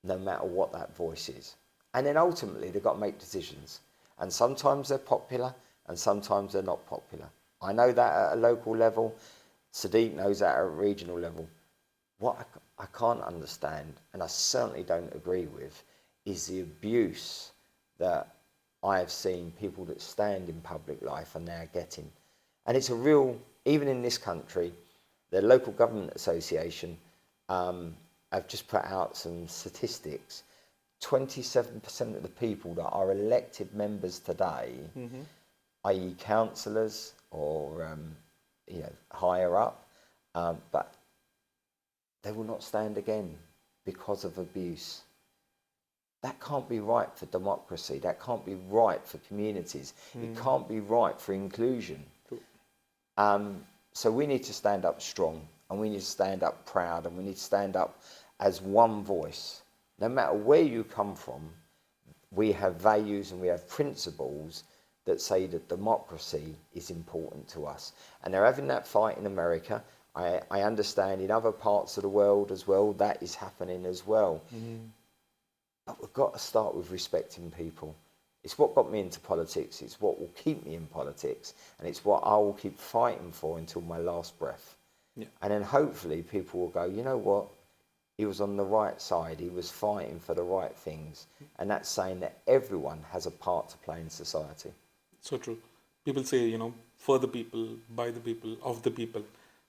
no matter what that voice is. And then ultimately they've got to make decisions. And sometimes they're popular and sometimes they're not popular. I know that at a local level. Sadiq knows that at a regional level. What I can't understand, and I certainly don't agree with, is the abuse that I have seen people that stand in public life are now getting. And it's a real, even in this country, the Local Government Association have just put out some statistics. 27% of the people that are elected members today, i.e. councillors or higher up, but they will not stand again because of abuse. That can't be right for democracy. That can't be right for communities. It can't be right for inclusion. So we need to stand up strong, and we need to stand up proud, and we need to stand up as one voice. No matter where you come from, we have values and we have principles that say that democracy is important to us. And they're having that fight in America. I understand in other parts of the world as well, that is happening as well. But we've got to start with respecting people. It's what got me into politics. It's what will keep me in politics. And it's what I will keep fighting for until my last breath. Yeah. And then hopefully people will go, you know what? He was on the right side. He was fighting for the right things. And that's saying that everyone has a part to play in society. So true. People say, for the people, by the people, of the people.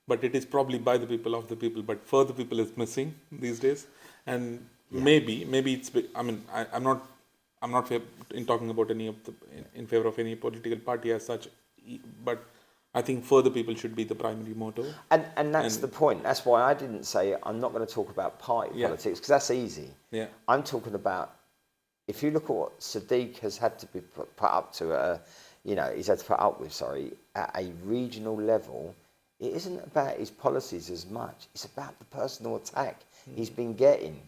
But it is probably by the people, of the people. But for the people is missing these days. And maybe it's. I'm not in talking about any of in favor of any political party as such, but I think for the people should be the primary motto. And that's the point. That's why I didn't say I'm not going to talk about party politics, because that's easy. Yeah. I'm talking about, if you look at what Sadiq has had to be put up to, he's had to put up with, at a regional level. It isn't about his policies as much. It's about the personal attack he's been getting.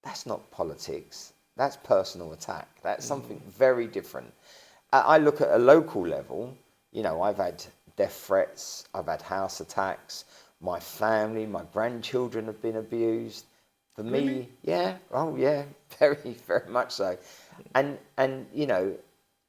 That's not politics. That's personal attack. That's something very different. I look at a local level. I've had death threats. I've had house attacks. My family, my grandchildren have been abused. For me, yeah. Oh, yeah. Very, very much so. And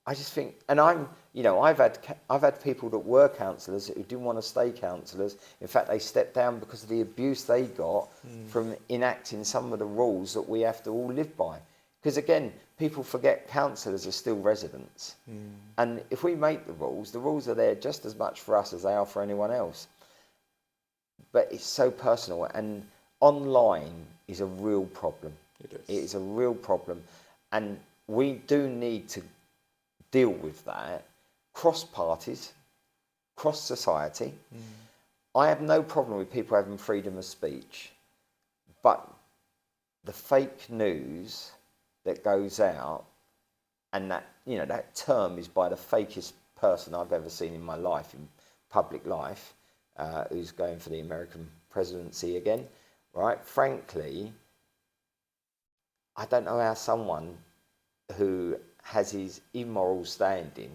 I just think, and I've had people that were councillors who didn't want to stay councillors. In fact, they stepped down because of the abuse they got from enacting some of the rules that we have to all live by. Because again, people forget councillors are still residents. And if we make the rules are there just as much for us as they are for anyone else. But it's so personal, and online is a real problem. It is a real problem. And we do need to deal with that, cross parties, cross society. I have no problem with people having freedom of speech, but the fake news that goes out, and that that term is by the fakest person I've ever seen in my life, in public life, who's going for the American presidency again, right? Frankly, I don't know how someone who has his immoral standing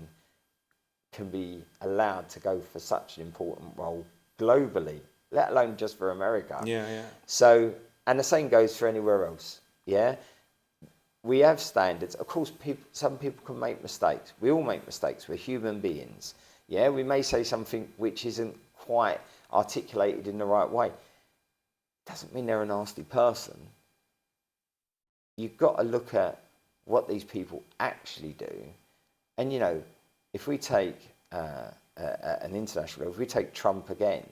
can be allowed to go for such an important role globally, let alone just for America. Yeah. So, and the same goes for anywhere else. Yeah, we have standards. Of course, some people can make mistakes. We all make mistakes. We're human beings. Yeah, we may say something which isn't quite articulated in the right way. Doesn't mean they're a nasty person. You've got to look at what these people actually do. And if we take an international level, if we take Trump again,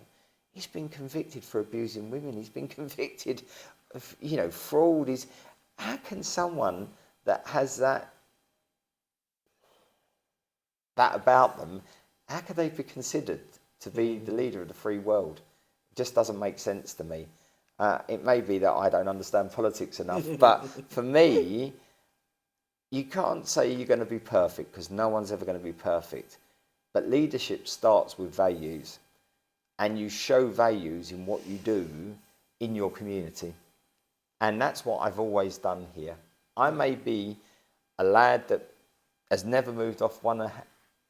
he's been convicted for abusing women. He's been convicted of fraud. How can someone that has that about them, how could they be considered to be the leader of the free world? It just doesn't make sense to me. It may be that I don't understand politics enough, but for me, you can't say you're going to be perfect because no one's ever going to be perfect. But leadership starts with values, and you show values in what you do in your community. And that's what I've always done here. I may be a lad that has never moved off one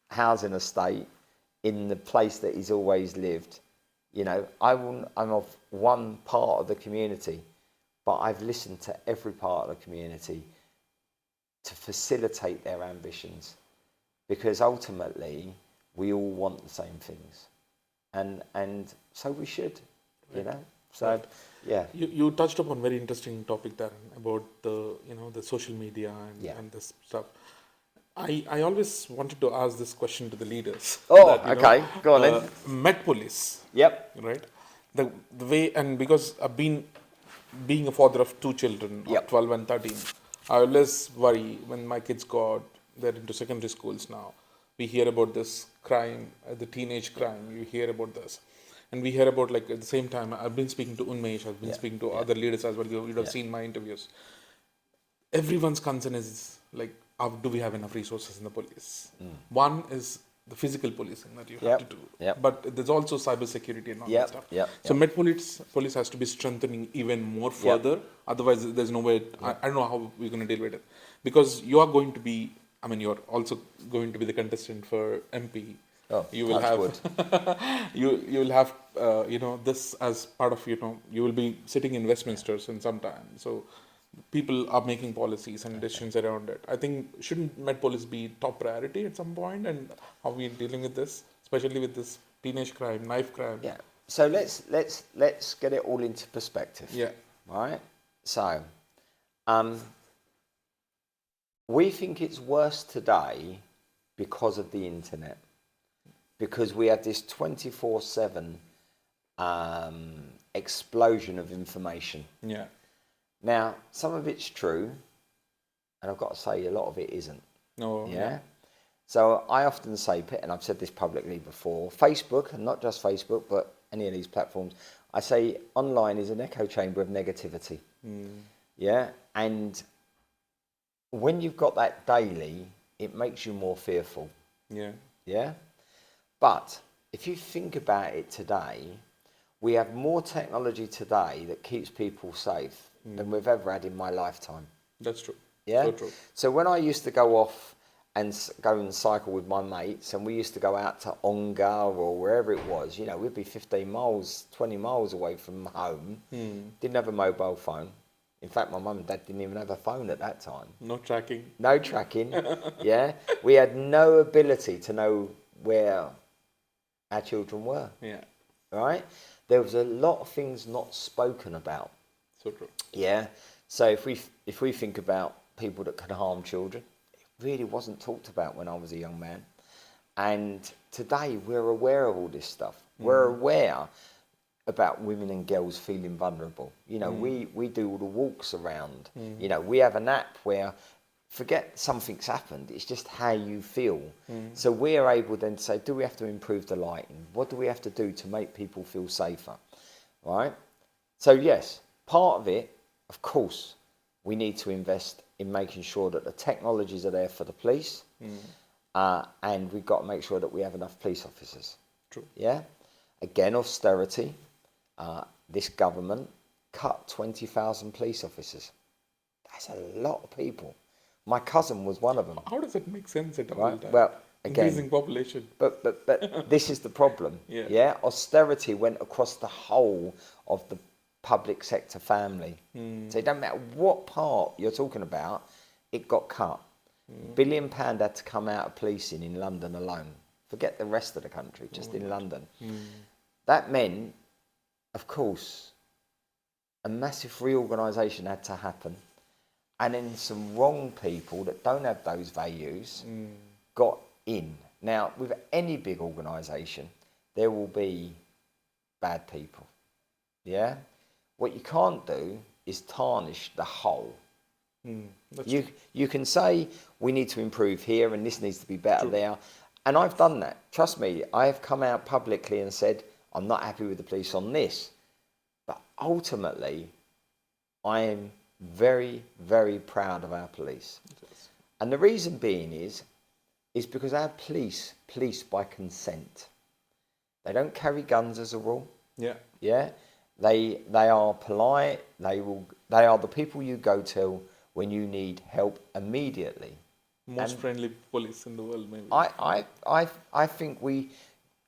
housing estate in the place that he's always lived. You know, I'm of one part of the community, but I've listened to every part of the community to facilitate their ambitions, because ultimately we all want the same things, and so we should, you know. So yeah, you touched upon very interesting topic, Darren, about the the social media and this stuff. I always wanted to ask this question to the leaders. Oh, okay. Go on then. Met Police. Yep. Right. The way, and because I've been being a father of two children, of Yep. 12 and 13, I always worry when my kids go out. They're into secondary schools now. We hear about this crime, the teenage crime. You hear about this. And we hear about, like, at the same time, I've been speaking to Unmesh, I've been speaking to other leaders as well. You'd have seen my interviews. Everyone's concern is, like, do we have enough resources in the police? One is the physical policing that you have to do. Yep. But there's also cyber security and all that stuff. So Met Police has to be strengthening even more further. Otherwise, there's no way. I don't know how we're going to deal with it. Because you are going to be, you're also going to be the contestant for MP. Oh, you will have you will have this as part of you will be sitting in Westminster in some time. So people are making policies and decisions around it. I think shouldn't Met Police be top priority at some point, and how we dealing with this, especially with this teenage crime, knife crime? Yeah. So let's get it all into perspective. Yeah. Right. So, we think it's worse today because of the internet, because we have this 24/7 explosion of information. Yeah. Now, some of it's true, and I've got to say a lot of it isn't. No. Yeah. So I often say, and I've said this publicly before, Facebook, and not just Facebook, but any of these platforms, I say online is an echo chamber of negativity. Yeah. And when you've got that daily, it makes you more fearful. Yeah. Yeah. But if you think about it today, we have more technology today that keeps people safe than we've ever had in my lifetime. That's true. Yeah. So true. So when I used to go off and go and cycle with my mates, and we used to go out to Ongar or wherever it was, we'd be 15 miles, 20 miles away from home. Didn't have a mobile phone. In fact, my mum and dad didn't even have a phone at that time. No tracking. No tracking. Yeah. We had no ability to know where our children were. Yeah. Right? There was a lot of things not spoken about. So true. Yeah. So if we think about people that can harm children, it really wasn't talked about when I was a young man. And today we're aware of all this stuff. We're aware about women and girls feeling vulnerable. We do all the walks around. We have an app where, forget something's happened, it's just how you feel. So we're able then to say, do we have to improve the lighting? What do we have to do to make people feel safer? Right? So yes, part of it, of course, we need to invest in making sure that the technologies are there for the police, and we've got to make sure that we have enough police officers. True. Yeah? Again, austerity. This government cut 20,000 police officers. That's a lot of people. My cousin was one of them. How does it make sense at all? Right? Well, again, increasing population. But this is the problem. Yeah. Austerity went across the whole of the public sector family. So it doesn't matter what part you're talking about, it got cut. £1 billion had to come out of policing in London alone. Forget the rest of the country, just in London. That meant, of course, a massive reorganisation had to happen. And then some wrong people that don't have those values got in. Now, with any big organisation, there will be bad people. Yeah? What you can't do is tarnish the whole. You can say, we need to improve here and this needs to be better there. And I've done that. Trust me, I have come out publicly and said, I'm not happy with the police on this. But ultimately, I am very, very proud of our police. Yes. And the reason being is because our police by consent. They don't carry guns as a rule. Yeah. Yeah, they are polite. They are the people you go to when you need help immediately. Most friendly police in the world, maybe. I think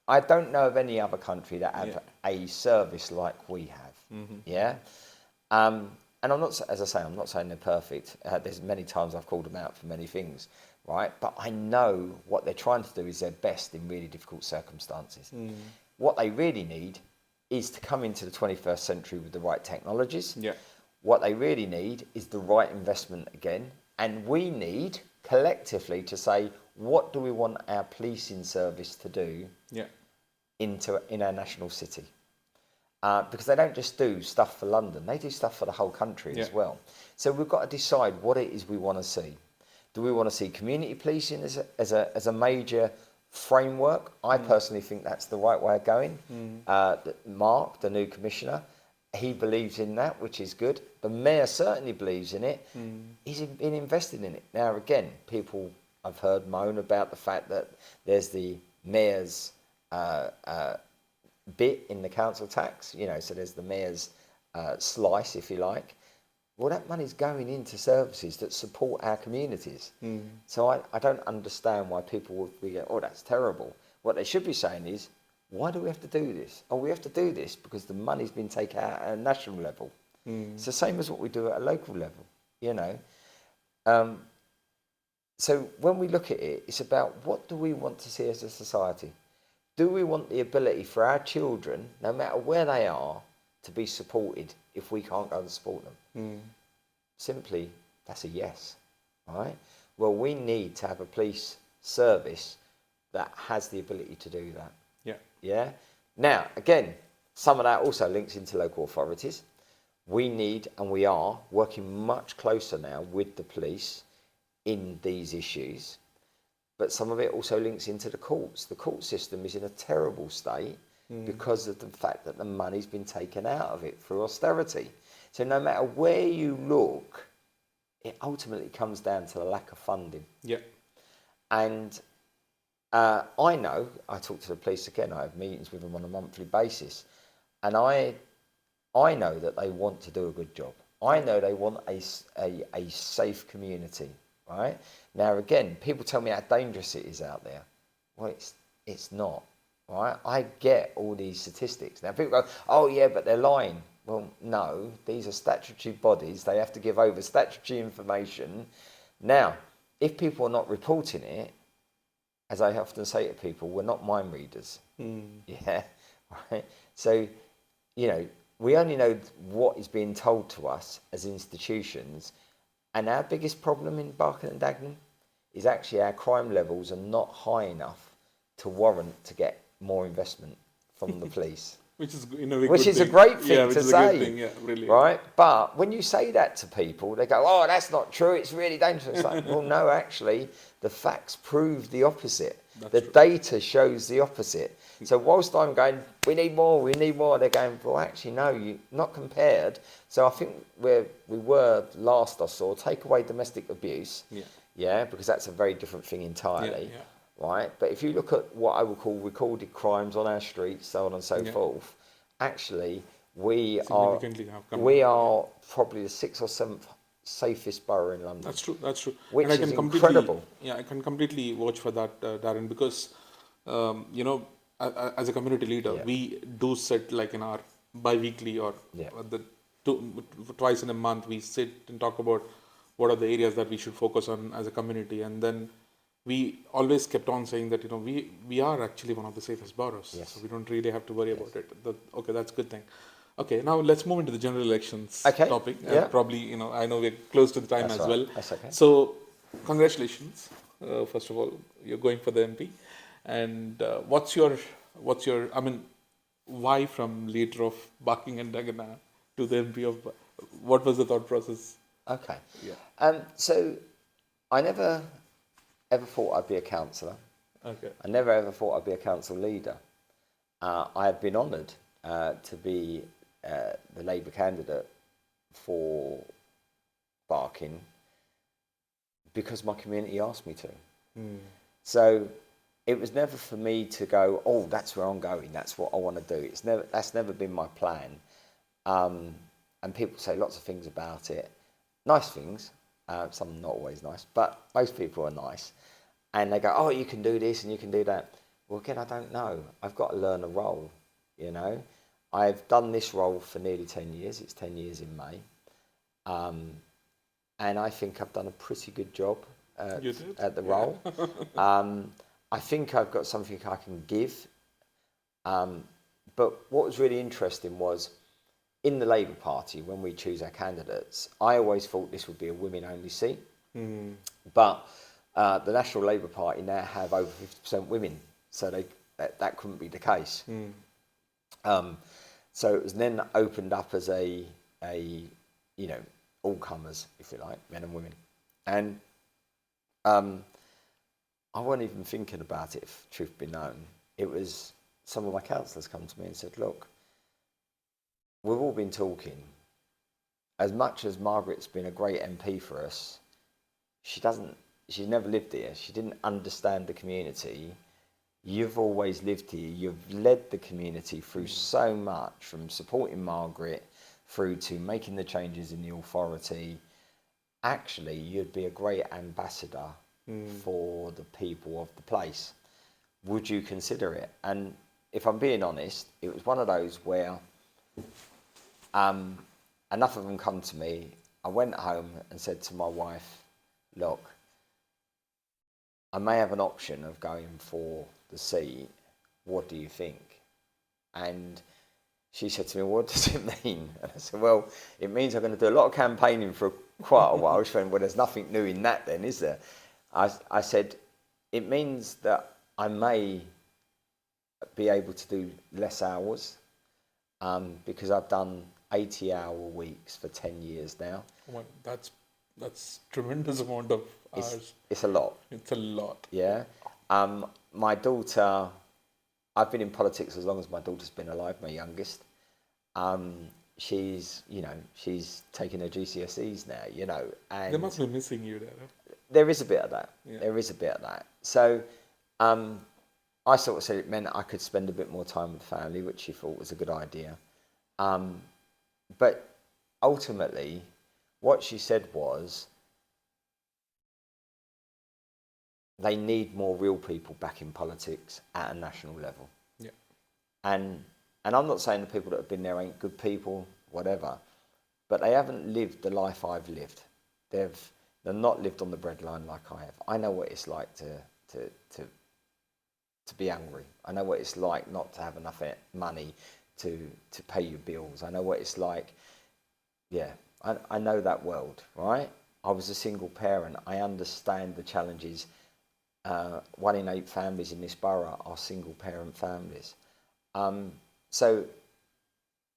I don't know of any other country that have a service like we have. Yeah, and I'm not, as I say, I'm not saying they're perfect. There's many times I've called them out for many things, right? But I know what they're trying to do is their best in really difficult circumstances. What they really need is to come into the 21st century with the right technologies. Yeah. What they really need is the right investment again. And we need collectively to say, what do we want our policing service to do in our national city? Because they don't just do stuff for London, they do stuff for the whole country as well. So we've got to decide what it is we want to see. Do we want to see community policing as a major framework? I personally think that's the right way of going. Mark, the new commissioner, he believes in that, which is good. The mayor certainly believes in it. He's been invested in it. Now, again, people I've heard moan about the fact that there's the mayor's bit in the council tax, so there's the mayor's slice, if you like. Well, that money's going into services that support our communities. So I don't understand why people would go, oh, that's terrible. What they should be saying is, why do we have to do this? Oh, we have to do this because the money's been taken out at a national level. It's the same as what we do at a local level, So when we look at it, it's about what do we want to see as a society? Do we want the ability for our children, no matter where they are, to be supported if we can't go and support them? Simply, that's a yes, right? Well, we need to have a police service that has the ability to do that. Yeah. Now, again, some of that also links into local authorities. We need, and we are, working much closer now with the police in these issues. But some of it also links into the courts. The court system is in a terrible state because of the fact that the money's been taken out of it through austerity. So no matter where you look, it ultimately comes down to the lack of funding. And I know, I talk to the police again, I have meetings with them on a monthly basis, and I know that they want to do a good job. I know they want a safe community, right? Now, again, people tell me how dangerous it is out there. Well, it's not, right? I get all these statistics. Now, people go, oh, yeah, but they're lying. Well, no, these are statutory bodies. They have to give over statutory information. Now, if people are not reporting it, as I often say to people, we're not mind readers. Yeah, right? So, we only know what is being told to us as institutions. And our biggest problem in Barking and Dagenham is actually our crime levels are not high enough to warrant to get more investment from the police. Which is, a great thing to say, really. Right? But when you say that to people, they go, "Oh, that's not true. It's really dangerous." It's like, well, no, actually, the facts prove the opposite. The data shows the opposite. So whilst I'm going, we need more, they're going, well, actually, no, you not compared. So I think we were last I saw, take away domestic abuse, because that's a very different thing entirely. Right, but if you look at what I would call recorded crimes on our streets, so on and so forth, actually we are probably the 6th or 7th safest borough in London. That's true. Which and I is can incredible. I can completely vouch for that, Darren, because as a community leader, we do sit like in our bi-weekly or twice in a month. We sit and talk about what are the areas that we should focus on as a community, and then we always kept on saying that we are actually one of the safest boroughs, so we don't really have to worry about it. That's a good thing. Okay, now let's move into the general elections topic. Probably, I know we're close to the time as well. That's okay. So, congratulations. First of all, you're going for the MP, and what's your? Why from leader of Barking and Dagenham to the MP of? What was the thought process? Okay. So, I never ever thought I'd be a councillor. Okay. I never ever thought I'd be a council leader. I have been honoured to be the Labour candidate for Barking because my community asked me to. So it was never for me to go, oh, that's where I'm going, that's what I want to do. That's never been my plan. And people say lots of things about it, nice things, some not always nice, but most people are nice. And they go, oh, you can do this and you can do that. Well, again, I don't know. I've got to learn a role, you know. I've done this role for nearly 10 years. It's 10 years in May. And I think I've done a pretty good job at the role. I think I've got something I can give. But what was really interesting was in the Labour Party, when we choose our candidates, I always thought this would be a women-only seat. But the National Labour Party now have over 50% women, so that couldn't be the case. So it was then opened up as a you know, all comers, if you like, men and women. And I wasn't even thinking about it, if truth be known. It was some of my councillors come to me and said, look, we've all been talking. As much as Margaret's been a great MP for us, she's never lived here. She didn't understand the community. You've always lived here. You've led the community through so much, from supporting Margaret through to making the changes in the authority. Actually, you'd be a great ambassador for the people of the place. Would you consider it? And if I'm being honest, it was one of those where enough of them come to me. I went home and said to my wife, look, I may have an option of going for the seat. What do you think? And she said to me, what does it mean? And I said, well, it means I'm going to do a lot of campaigning for quite a while. She went, well, there's nothing new in that then, is there? I said, it means that I may be able to do less hours because I've done 80-hour weeks for 10 years now. Well, that's tremendous amount of hours. It's a lot. It's a lot. Yeah. My daughter, I've been in politics as long as my daughter's been alive, my youngest. She's taking her GCSEs now, you know. And they must be missing you, Darren. There is a bit of that. Yeah. There is a bit of that. So I sort of said it meant I could spend a bit more time with the family, which she thought was a good idea. But ultimately, what she said was, they need more real people back in politics at a national level. Yeah. And I'm not saying the people that have been there ain't good people, whatever, but they haven't lived the life I've lived. They've not lived on the breadline like I have. I know what it's like to be angry. I know what it's like not to have enough money to pay your bills. I know what it's like. Yeah, I know that world, right? I was a single parent. I understand the challenges. 1 in 8 families in this borough are single parent families. So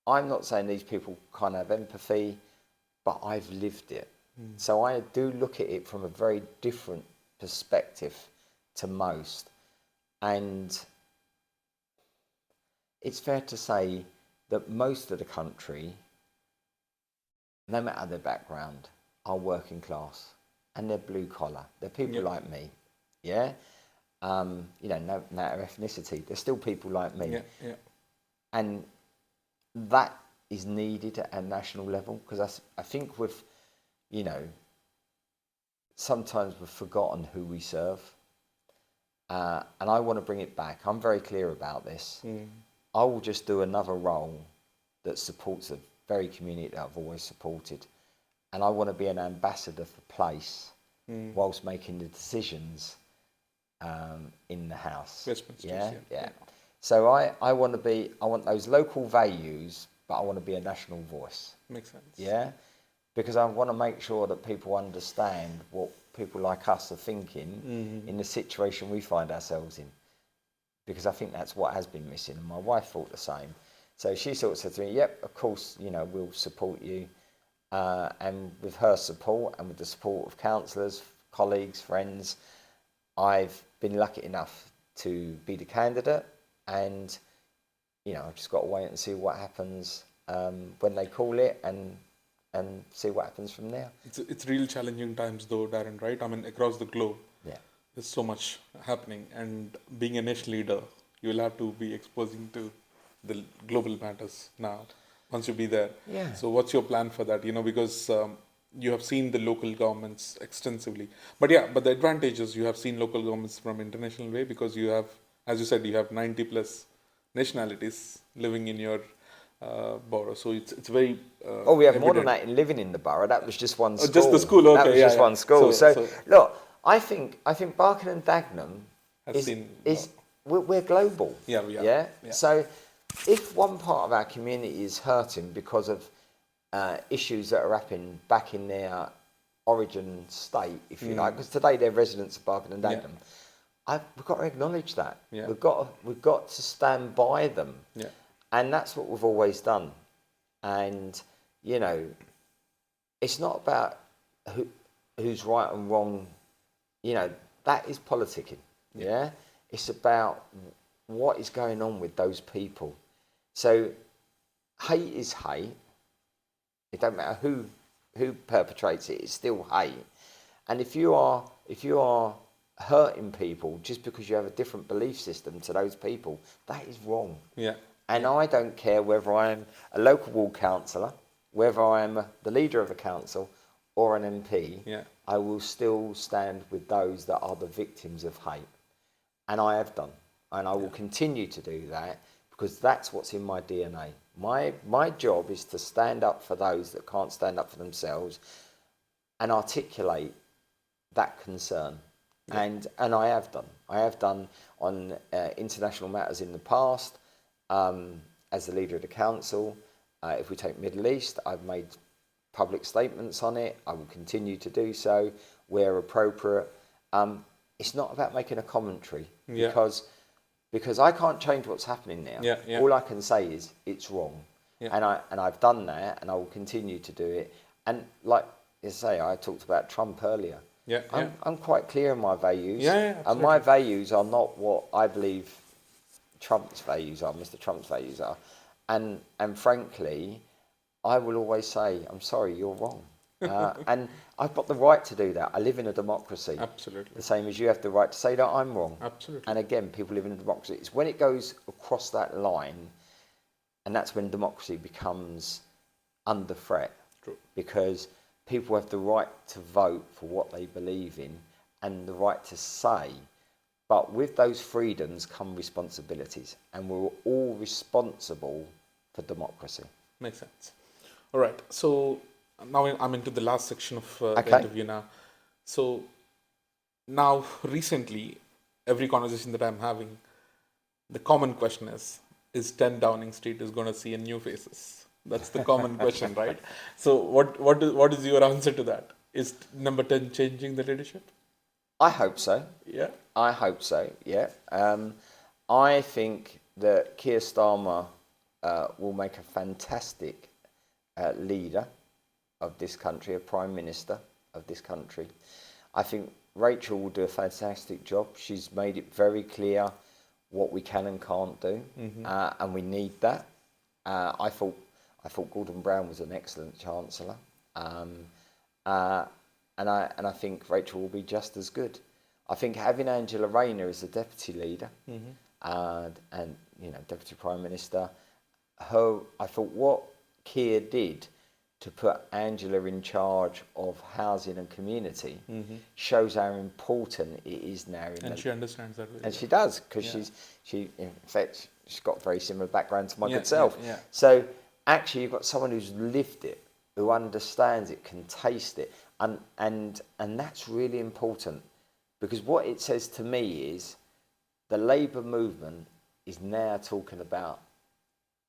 I'm not saying these people can't have empathy, but I've lived it. So I do look at it from a very different perspective to most. And it's fair to say that most of the country, no matter their background, are working class and they're blue collar. They're people like me. Yeah, no matter ethnicity, there's still people like me. Yeah. And that is needed at a national level, because I think sometimes we've forgotten who we serve, and I want to bring it back. I'm very clear about this. I will just do another role that supports the very community that I've always supported, and I want to be an ambassador for place whilst making the decisions in the house. Yeah. So I want those local values, but I want to be a national voice. Makes sense. Yeah, because I want to make sure that people understand what people like us are thinking in the situation we find ourselves in. Because I think that's what has been missing, and my wife thought the same. So she sort of said to me, "Yep, of course, we'll support you." And with her support and with the support of councillors, colleagues, friends, I've been lucky enough to be the candidate, and I've just got to wait and see what happens when they call it, and see what happens from there. It's real challenging times though, Darren, right? I mean, across the globe, Yeah. there's so much happening, and being a nation leader, you will have to be exposing to the global matters now once you be there. Yeah. So what's your plan for that? Because you have seen the local governments extensively, but the advantage is you have seen local governments from international way, because you have, as you said, you have 90 plus nationalities living in your borough. So it's very Oh, we have more than evident. that in living in the borough. That was just one Oh, school. just the school, That okay, was yeah, just yeah. one school. So, So look, I think Barking and Dagenham Has seen is we're global. Yeah, we are. Yeah? Yeah. So if one part of our community is hurting because of issues that are happening back in their origin state, if you like, because today they're residents of Barking and Yeah. Dagenham, we've got to acknowledge that. Yeah. We've got to stand by them. Yeah. And that's what we've always done. And, it's not about who's right and wrong. That is politicking. Yeah. It's about what is going on with those people. So hate is hate. It don't matter who perpetrates it. It's still hate. And if you are hurting people just because you have a different belief system to those people, that is wrong. Yeah. And I don't care whether I'm a local ward councillor, whether I'm the leader of a council or an MP, Yeah. I will still stand with those that are the victims of hate. And I have done. And I will continue to do that, because that's what's in my DNA. My job is to stand up for those that can't stand up for themselves and articulate that concern. Yeah. And I have done. I have done on international matters in the past. As the leader of the council, if we take Middle East, I've made public statements on it. I will continue to do so where appropriate. It's not about making a commentary, because I can't change what's happening now. Yeah, yeah. All I can say is it's wrong, Yeah. and I've done that, and I will continue to do it. And like you say, I talked about Trump earlier. Yeah, I'm quite clear in my values, and absolutely. my values are not what I believe Trump's values are, Mr. Trump's values are. And frankly, I will always say, I'm sorry, you're wrong. And I've got the right to do that. I live in a democracy. Absolutely. The same as you have the right to say that I'm wrong. Absolutely. And again, people live in a democracy. It's when it goes across that line, and that's when democracy becomes under threat. True. Because people have the right to vote for what they believe in, and the right to say. But with those freedoms come responsibilities, and we're all responsible for democracy. Makes sense. All right. So now I'm into the last section of the Okay. interview now. So now, recently, every conversation that I'm having, the common question is 10 Downing Street is going to see a new faces? That's the common question, right? So what is your answer to that? Is number 10 changing the leadership? I hope so. Yeah. I hope so, yeah. I think that Keir Starmer will make a fantastic leader of this country, a Prime Minister of this country. I think Rachel will do a fantastic job. She's made it very clear what we can and can't do, and we need that. I thought Gordon Brown was an excellent Chancellor, and I think Rachel will be just as good. I think having Angela Rayner as the deputy leader and deputy prime minister, I thought what Keir did to put Angela in charge of housing and community shows how important it is now. She understands that. And she does, because she's got a very similar background to my good self. Yeah. So actually, you've got someone who's lived it, who understands it, can taste it, and that's really important, because what it says to me is the Labour movement is now talking about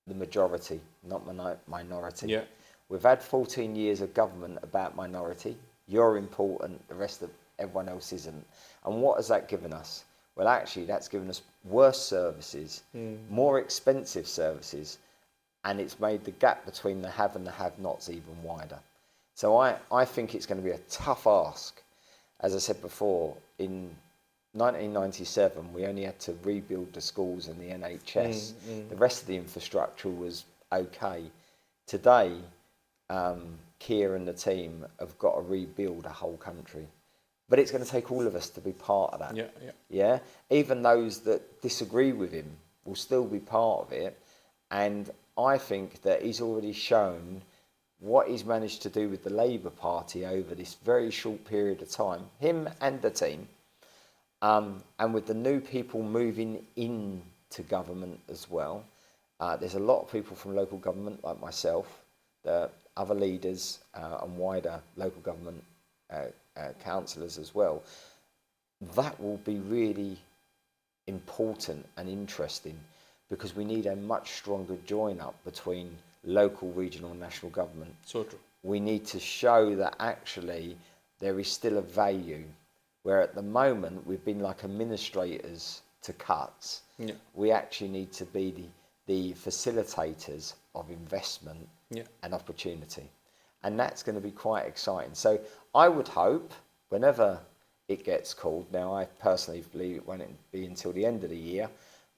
the majority, not minority. Yeah. We've had 14 years of government about minority. You're important, the rest of everyone else isn't. And what has that given us? Well, actually, that's given us worse services, more expensive services, and it's made the gap between the have and the have-nots even wider. So I think it's going to be a tough ask. As I said before, in 1997, we only had to rebuild the schools and the NHS. The rest of the infrastructure was okay. today, Keir and the team have got to rebuild a whole country. But it's going to take all of us to be part of that. Yeah, yeah. Yeah? Even those that disagree with him will still be part of it. And I think that he's already shown what he's managed to do with the Labour Party over this very short period of time, him and the team, and with the new people moving into government as well. There's a lot of people from local government, like myself, the other leaders and wider local government councillors as well. That will be really important and interesting, because we need a much stronger join up between local, regional and national government. So true. We need to show that actually there is still a value, where at the moment we've been like administrators to cuts. Yeah. We actually need to be the facilitators of investment and opportunity. And that's going to be quite exciting. So I would hope, whenever it gets called, now I personally believe it won't be until the end of the year,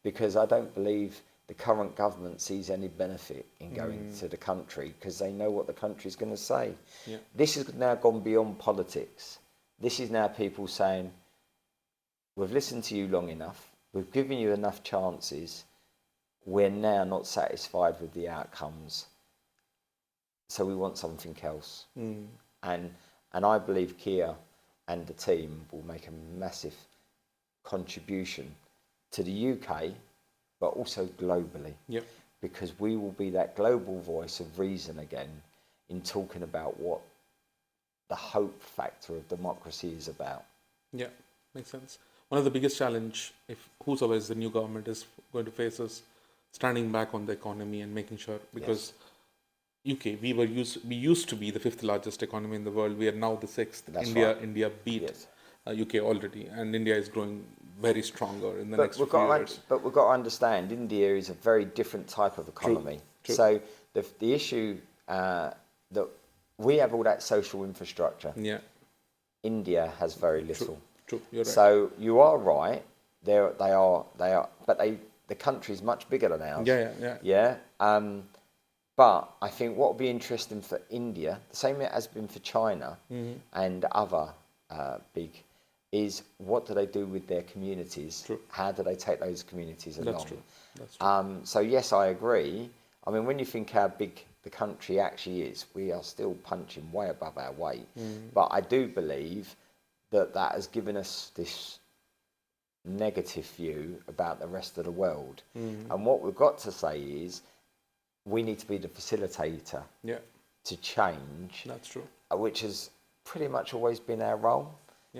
because I don't believe the current government sees any benefit in going to the country, because they know what the country's going to say. Yeah. This has now gone beyond politics. This is now people saying, we've listened to you long enough, we've given you enough chances, we're now not satisfied with the outcomes, so we want something else. And I believe Keir and the team will make a massive contribution to the UK, but also globally. Yeah. Because we will be that global voice of reason again in talking about what the hope factor of democracy is about. Yeah, makes sense. One of the biggest challenge, if whosoever is the new government is going to face, is standing back on the economy and making sure, because UK, we used to be the 5th largest economy in the world. We are now the 6th. That's India right. India beat UK already, and India is growing very stronger in the next few years. But we've got to understand, India is a very different type of economy. True. So the issue that we have all that social infrastructure. Yeah. India has very little. True. You're right. So you are right. They are. But the country is much bigger than ours. Yeah. But I think what will be interesting for India, the same it has been for China and other big, is what do they do with their communities? True. How do they take those communities along? That's true. So yes, I agree. I mean, when you think how big the country actually is, we are still punching way above our weight. But I do believe that has given us this negative view about the rest of the world. And what we've got to say is, we need to be the facilitator to change. That's true. Which has pretty much always been our role.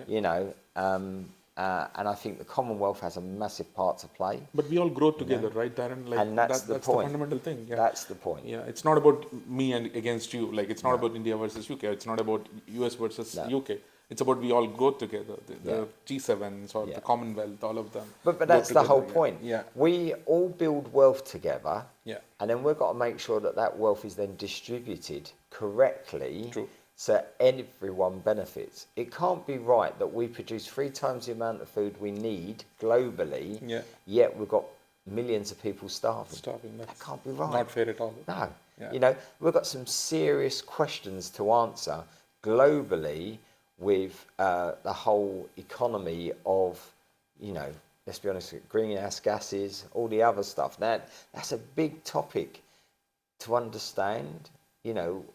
You know, and I think the Commonwealth has a massive part to play. But we all grow together, right, Darren? Like, and that's the point. The fundamental thing. Yeah. That's the point. Yeah, it's not about me and against you. Like, it's not about India versus UK. It's not about US versus UK. It's about we all go together. The G7s or the Commonwealth, all of them. But that's the whole point. Yeah. We all build wealth together. Yeah. And then we've got to make sure that wealth is then distributed correctly. True. So everyone benefits. It can't be right that we produce 3 times the amount of food we need globally, yet we've got millions of people starving. That can't be right. Not fair at all. No. Yeah. You know, we've got some serious questions to answer globally with the whole economy of, you know, let's be honest, greenhouse gases, all the other stuff. That's a big topic to understand. You know,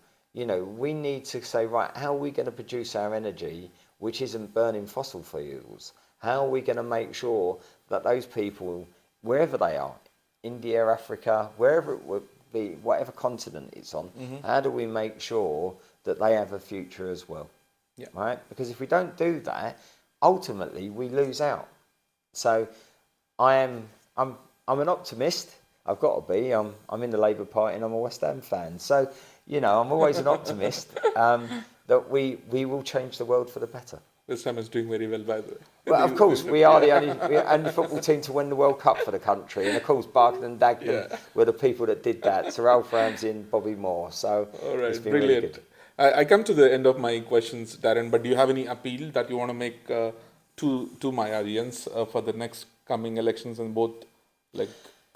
we need to say, right, how are we going to produce our energy which isn't burning fossil fuels? How are we going to make sure that those people, wherever they are, India, Africa, wherever it would be, whatever continent it's on, how do we make sure that they have a future as well? Yeah. Right? Because if we don't do that, ultimately we lose out. So I'm an optimist. I've got to be. I'm in the Labour Party and I'm a West Ham fan. So, you know, I'm always an optimist that we will change the world for the better. West Ham is doing very well, by the way. Well, of course, we are the only football team to win the World Cup for the country. And of course, Barking and Dagenham were the people that did that. Sir Ralph Ramsey and Bobby Moore. So all right, it's been brilliant. Really good. I come to the end of my questions, Darren, but do you have any appeal that you want to make to my audience for the next coming elections in both, like,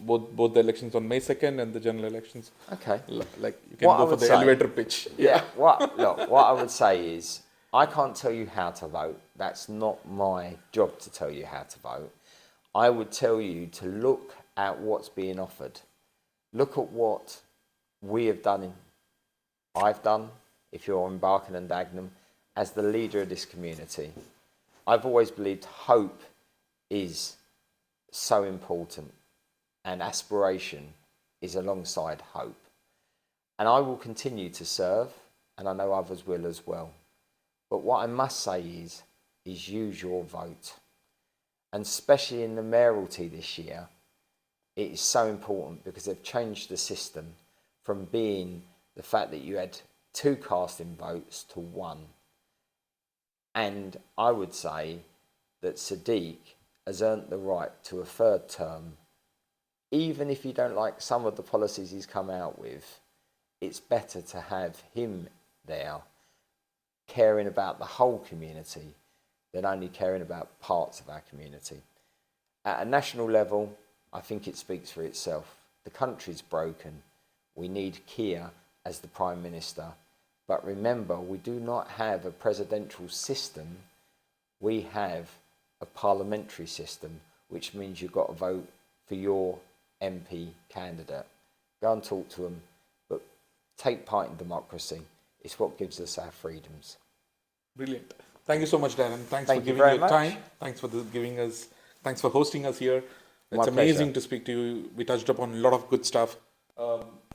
both the elections on May 2nd and the general elections. Okay. Like you can What I go for would the say- elevator pitch. Yeah. What I would say is, I can't tell you how to vote. That's not my job to tell you how to vote. I would tell you to look at what's being offered. Look at what we have done, I've done, if you're in Barking and Dagenham, as the leader of this community. I've always believed hope is so important, and aspiration is alongside hope. And I will continue to serve, and I know others will as well. But what I must say is use your vote. And especially in the mayoralty this year, it is so important because they've changed the system from being the fact that you had 2 casting votes to 1. And I would say that Sadiq has earned the right to a 3rd term. Even if you don't like some of the policies he's come out with, it's better to have him there caring about the whole community than only caring about parts of our community. At a national level, I think it speaks for itself. The country's broken. We need Keir as the Prime Minister. But remember, we do not have a presidential system. We have a parliamentary system, which means you've got to vote for your MP candidate. Go and talk to them, but take part in democracy. It's what gives us our freedoms. Brilliant. Thank you so much, Darren. Thanks Thank for you giving very your much. time. Thanks for hosting us here. It's My amazing pleasure. to speak to you. We touched upon a lot of good stuff.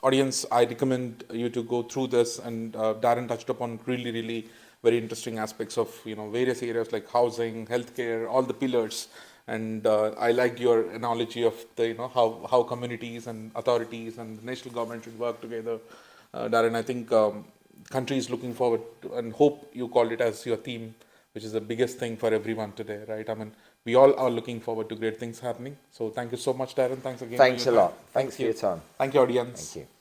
Audience, I recommend you to go through this, and Darren touched upon really very interesting aspects of various areas like housing, healthcare, all the pillars. And I liked your analogy of the how communities and authorities and the national government should work together. Darren, I think country is looking forward to, and hope you called it as your theme, which is the biggest thing for everyone today, right? I mean, we all are looking forward to great things happening. So thank you so much, Darren. Thanks again. Thanks for a your lot. time. Thanks for your time. Thank you, audience. Thank you.